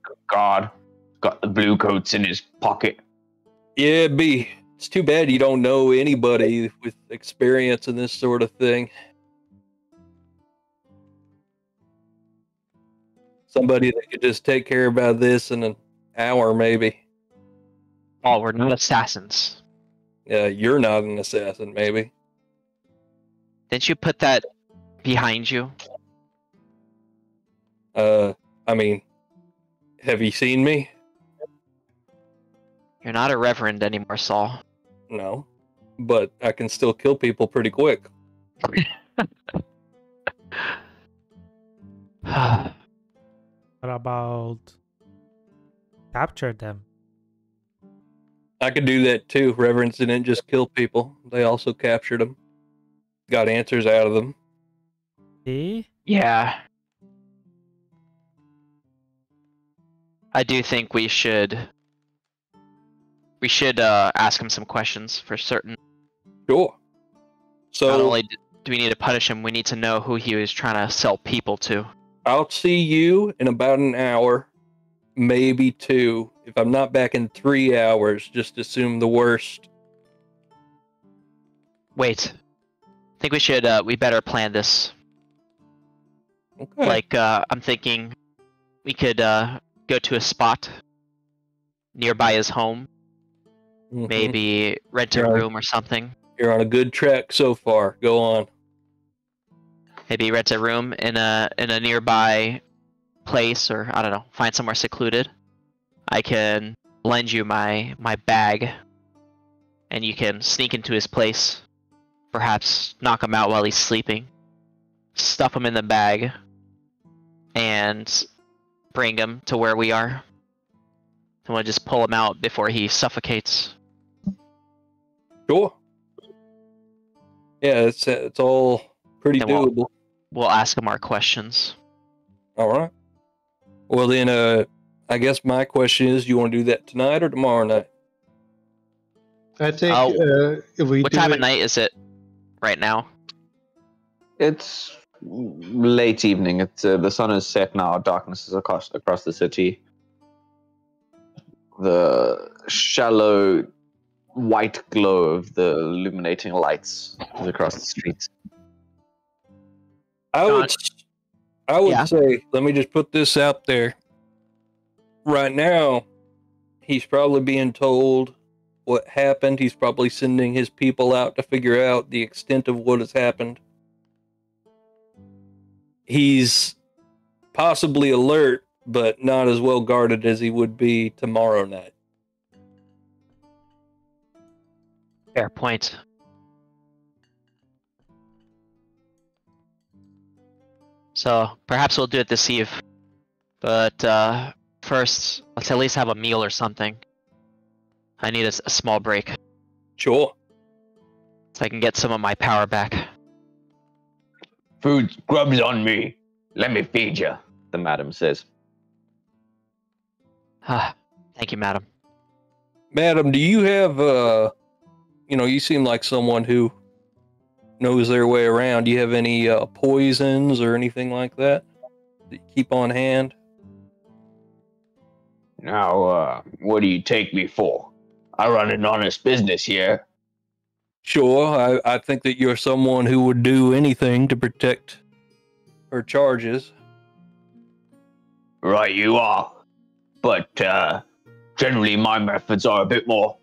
S1: the blue coats in his pocket.
S4: Yeah, B. It's too bad you don't know anybody with experience in this sort of thing. Somebody that could just take care about this in an hour, maybe.
S3: Oh, we're not assassins.
S4: Yeah, you're not an assassin, maybe.
S3: Didn't you put that behind you?
S4: I mean, have you seen me?
S3: You're not a reverend anymore, Saul.
S4: No. But I can still kill people pretty quick.
S5: What about capture them?
S4: I could do that too. Reverends didn't just kill people. They also captured them. Got answers out of them.
S5: See?
S3: Yeah. I do think we should ask him some questions for certain.
S4: Sure. So
S3: not only do we need to punish him, we need to know who he was trying to sell people to.
S4: I'll see you in about an hour, maybe 2. If I'm not back in 3 hours, just assume the worst.
S3: Wait. I think we better plan this.
S4: Okay.
S3: Like, I'm thinking we could go to a spot nearby his home.
S4: Mhm.
S3: Maybe rent a
S4: Yeah.
S3: room or something.
S4: You're on a good track so far. Go on.
S3: Maybe rent a room in a nearby place, or I don't know, find somewhere secluded. I can lend you my bag, and you can sneak into his place. Perhaps knock him out while he's sleeping. Stuff him in the bag, and bring him to where we are. And we'll just pull him out before he suffocates.
S4: Sure. Yeah, it's all pretty
S3: Then
S4: doable.
S3: We'll ask him our questions.
S4: All right. Well then, I guess my question is, you want to do that tonight or tomorrow night?
S2: I think if we
S3: What
S2: do
S3: time
S2: it,
S3: of night is it right now?
S1: It's late evening. It's the sun is set now. Darkness is across the city. The shallow white glow of the illuminating lights is across the streets.
S4: I would
S3: Yeah.
S4: say, let me just put this out there. Right now, he's probably being told what happened. He's probably sending his people out to figure out the extent of what has happened. He's possibly alert, but not as well guarded as he would be tomorrow night.
S3: Fair point. So perhaps we'll do it this eve. But first, let's at least have a meal or something. I need a small break
S4: Sure.
S3: so I can get some of my power back.
S1: Food grubs on me. Let me feed you, the madam says.
S3: Thank you, madam.
S4: Madam, do you have, you seem like someone who knows their way around. Do you have any poisons or anything like that you keep on hand?
S1: Now, what do you take me for? I run an honest business here.
S4: Sure, I think that you're someone who would do anything to protect her charges.
S1: Right, you are. But, generally my methods are a bit more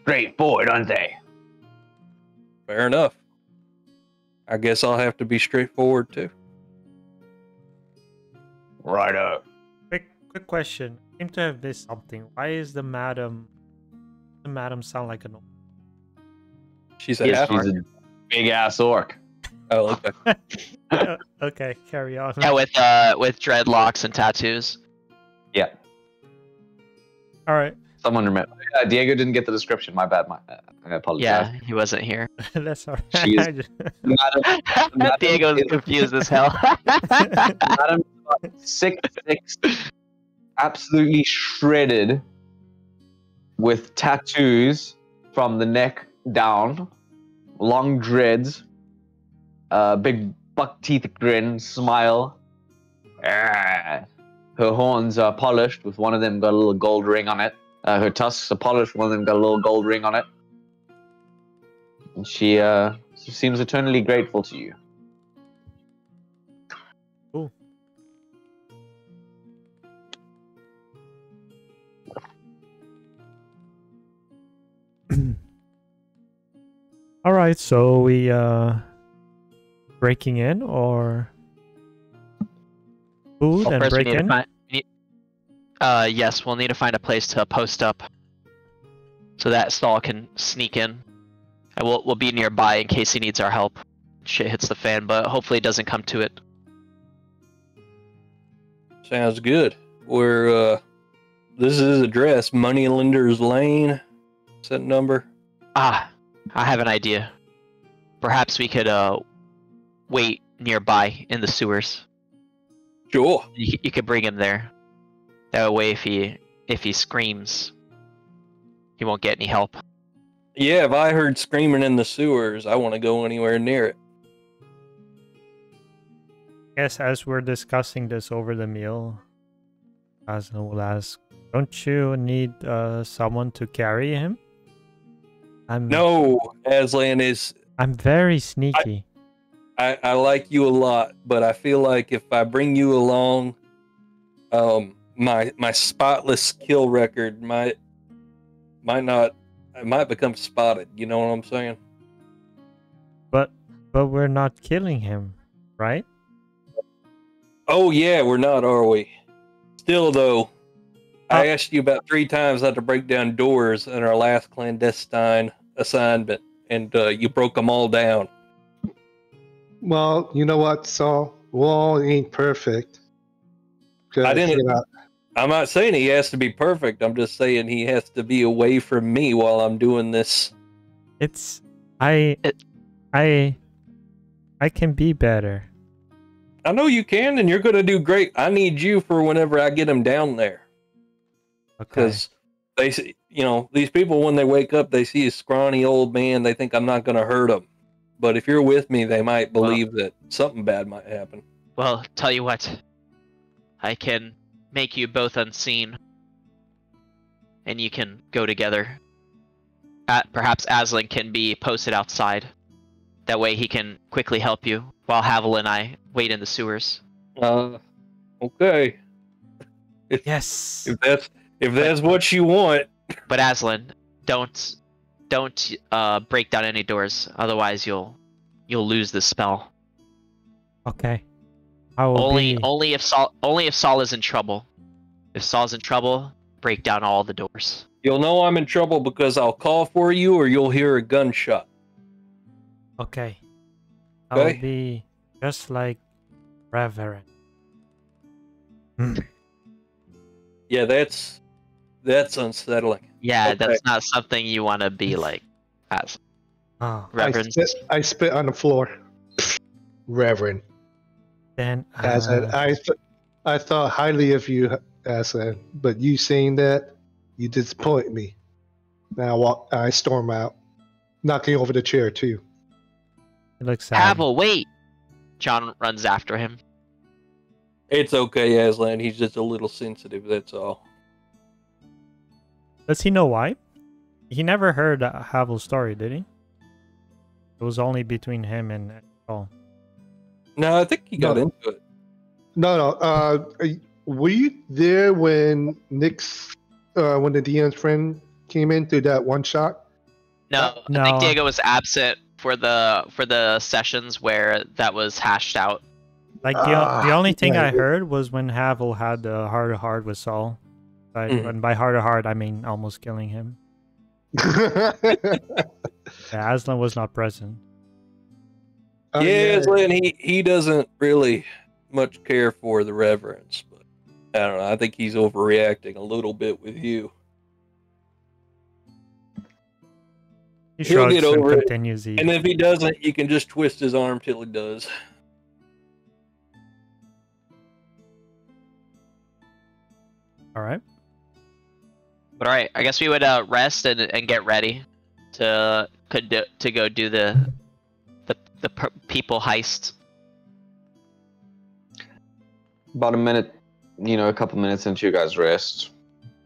S1: straightforward, aren't they?
S4: Fair enough. I guess I'll have to be straightforward too.
S1: Righto.
S5: Quick question. I seem to have missed something. Why is the madam sound like an
S4: She's a
S1: Yes,
S4: half.
S1: she's a big ass orc.
S4: Oh, okay.
S5: Okay, carry on.
S3: Yeah, with dreadlocks and tattoos.
S1: Yeah.
S5: All right.
S1: Someone remember. Diego didn't get the description. My bad. I apologize.
S3: Yeah, he wasn't here.
S5: That's all
S1: She is-
S5: right.
S1: Madam
S3: Diego's
S1: is-
S3: confused as hell.
S1: Madam is 6'6", absolutely shredded, with tattoos from the neck down, long dreads, big buck teeth grin, smile. Ah. Her horns are polished, with one of them got a little gold ring on it. Her tusks are polished, one of them got a little gold ring on it. And she seems eternally grateful to you.
S5: Cool. All right, so we breaking in or food and
S3: First, we
S5: break
S3: need to
S5: in?
S3: yes, we'll need to find a place to post up, so that Stall can sneak in, and we'll be nearby in case he needs our help. Shit hits the fan, but hopefully it doesn't come to it.
S4: Sounds good. We're this is his address, Moneylenders Lane. What's that number?
S3: I have an idea. Perhaps we could wait nearby in the sewers.
S4: Sure.
S3: You could bring him there. That way, if he screams, he won't get any help.
S4: Yeah, if I heard screaming in the sewers, I want to go anywhere near it.
S5: Yes, as we're discussing this over the meal, Aslan will ask, "Don't you need someone to carry him?"
S4: No, Aslan is.
S5: I'm very sneaky.
S4: I like you a lot, but I feel like if I bring you along, my spotless kill record might become spotted. You know what I'm saying?
S5: But we're not killing him, right?
S4: Oh yeah, we're not, are we? Still though, I asked you about 3 times not to break down doors in our last clandestine assignment, and you broke them all down.
S2: well, you know what, Saul? Wall ain't perfect.
S4: I didn't.
S2: You know,
S4: I'm not saying he has to be perfect. I'm just saying he has to be away from me while I'm doing this.
S5: It's I can be better.
S4: I know you can, and you're going to do great. I need you for whenever I get him down there.
S5: Okay.
S4: Because they see, these people when they wake up, they see a scrawny old man. They think I'm not going to hurt them. But if you're with me, they might believe that something bad might happen.
S3: Well, tell you what. I can make you both unseen. And you can go together. Perhaps Aslan can be posted outside. That way he can quickly help you, while Havel and I wait in the sewers.
S4: Okay.
S5: Yes.
S4: If that's what you want.
S3: But Aslan, don't break down any doors. Otherwise, you'll lose the spell.
S5: Okay. I will
S3: Only if Saul is in trouble. If Saul's in trouble, break down all the doors.
S4: You'll know I'm in trouble because I'll call for you, or you'll hear a gunshot.
S5: Okay.
S4: Okay.
S5: I'll be just like Reverend.
S4: Yeah, that's unsettling.
S3: Yeah,
S4: Okay.
S3: that's not something you want to be like as
S5: Oh.
S3: Reverend.
S2: I spit on the floor. Reverend.
S5: Then
S2: Aslan, I thought highly of you, Aslan, but you saying that, you disappoint me. Now I storm out, knocking over the chair too.
S5: it looks sad.
S3: Havel, wait! John runs after him.
S4: It's okay, Aslan. He's just a little sensitive, that's all.
S5: Does he know why? He never heard Havel's story, did he? It was only between him and Saul.
S4: No, I think he got into it.
S2: No. Were you there when when the DM's friend came in through that one shot?
S3: No,
S5: No.
S3: I think Diego was absent for the sessions where that was hashed out.
S5: Like the only thing I
S2: right.
S5: heard was when Havel had the heart to heart with Saul. And by heart to heart, I mean almost killing him. Yeah, Aslan was not present.
S4: Yeah, Aslan, he doesn't really much care for the reverence, but I don't know. I think he's overreacting a little bit with you.
S5: He
S4: He'll
S5: shrugs
S4: get
S5: and
S4: over it.
S5: continues eating.
S4: And if he doesn't, you can just twist his arm till he does.
S5: All right.
S3: But alright, I guess we would rest and get ready to go do the people heist.
S1: About a couple minutes into you guys' rest,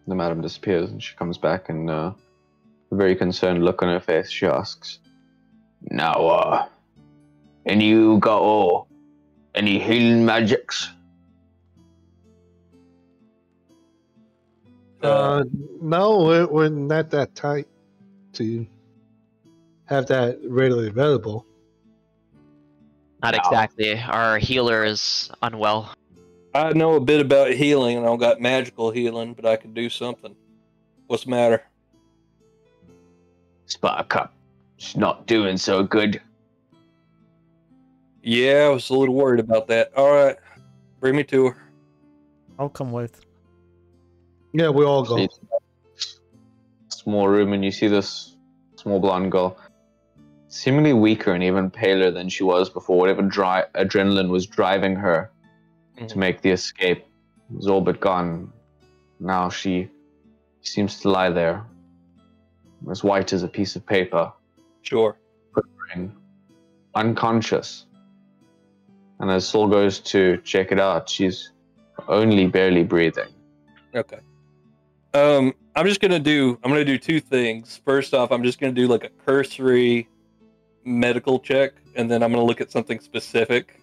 S1: the madam disappears and she comes back and a very concerned look on her face. She asks, "Now, and you got any healing magics?"
S2: No, we're not that tight to have that readily available.
S3: Not
S1: No.
S3: exactly. Our healer is unwell.
S4: I know a bit about healing, and I don't got magical healing, but I can do something. What's the matter?
S1: Sparkup, she's not doing so good.
S4: Yeah, I was a little worried about that. All right, bring me to her.
S5: I'll come with.
S2: Yeah, we all go.
S1: Small room, and you see this small blonde girl, seemingly weaker and even paler than she was before. Whatever adrenaline was driving her to make the escape was all but gone. Now she seems to lie there, as white as a piece of paper,
S4: Sure.
S1: quivering, unconscious. And as Saul goes to check it out, she's only barely breathing.
S4: Okay. I'm gonna do two things. First off, I'm just gonna do like a cursory medical check, and then I'm gonna look at something specific.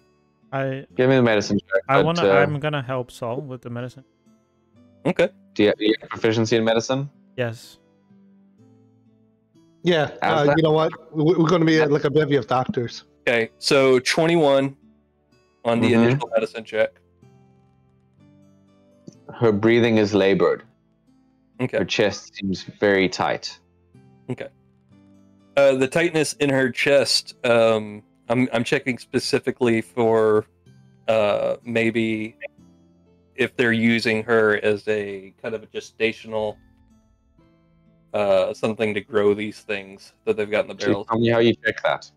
S5: Give
S1: Give me the medicine check.
S5: I'm
S1: but,
S5: gonna help Saul with the medicine.
S4: Okay.
S1: do you have proficiency in medicine?
S5: Yes.
S2: Yeah,
S1: As that-
S2: you know what? We're going to be like a bevy of doctors.
S4: Okay. So 21 on the
S1: Mhm.
S4: initial medicine check.
S1: Her breathing is labored.
S4: Okay.
S1: Her chest seems very tight.
S4: The tightness in her chest. I'm checking specifically for maybe if they're using her as a kind of a gestational something to grow these things that they've got in the
S1: Can you
S4: barrels.
S1: tell me how you check that?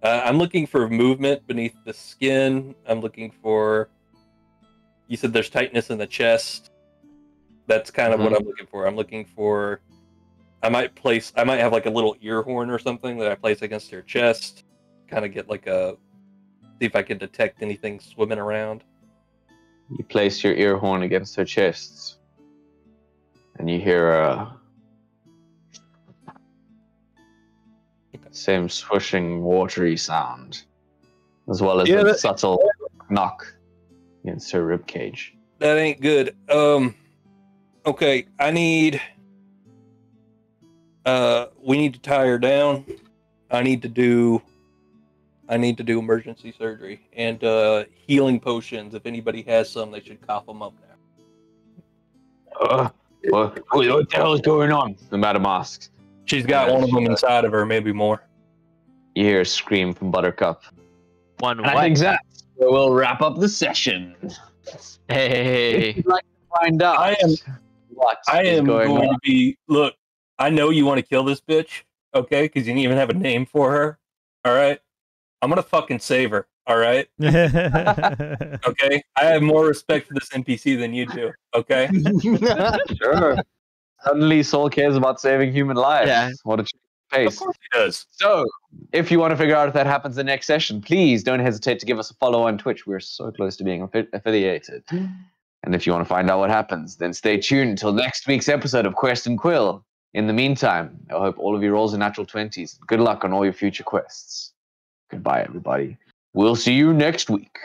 S4: I'm looking for movement beneath the skin. I'm looking for. You said there's tightness in the chest. That's kind of what I'm looking for. I'm looking for. I might have like a little ear horn or something that I place against her chest. Kind of get like see if I can detect anything swimming around.
S1: You place your ear horn against her chest, and you hear a same swishing, watery sound, as well as a subtle knock against her ribcage.
S4: That ain't good. Okay, we need to tie her down. I need to do emergency surgery and healing potions. If anybody has some, they should cough them up now.
S1: What the hell is going on? The madam asks.
S4: She's got one of them inside of her, maybe more.
S1: You hear a scream from Buttercup.
S3: One
S1: I
S3: what?
S1: think that's where we'll wrap up the session.
S3: Hey.
S1: If you'd like to find out
S6: I am going
S1: on.
S6: to be. Look, I know you want to kill this bitch, okay? Because you didn't even have a name for her. All right, I'm gonna fucking save her. All right, okay. I have more respect for this NPC than you do. Okay.
S1: Sure. Suddenly, Soul cares about saving human lives.
S3: Yeah.
S1: What a pace.
S6: Of course he does.
S1: So, if you want to figure out if that happens the next session, please don't hesitate to give us a follow on Twitch. We're so close to being affiliated. And if you want to find out what happens, then stay tuned until next week's episode of Quest and Quill. In the meantime, I hope all of you rolls are natural 20s. Good luck on all your future quests. Goodbye, everybody. We'll see you next week.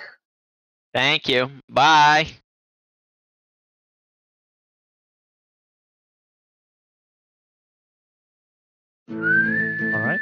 S3: Thank you. Bye.
S5: All right.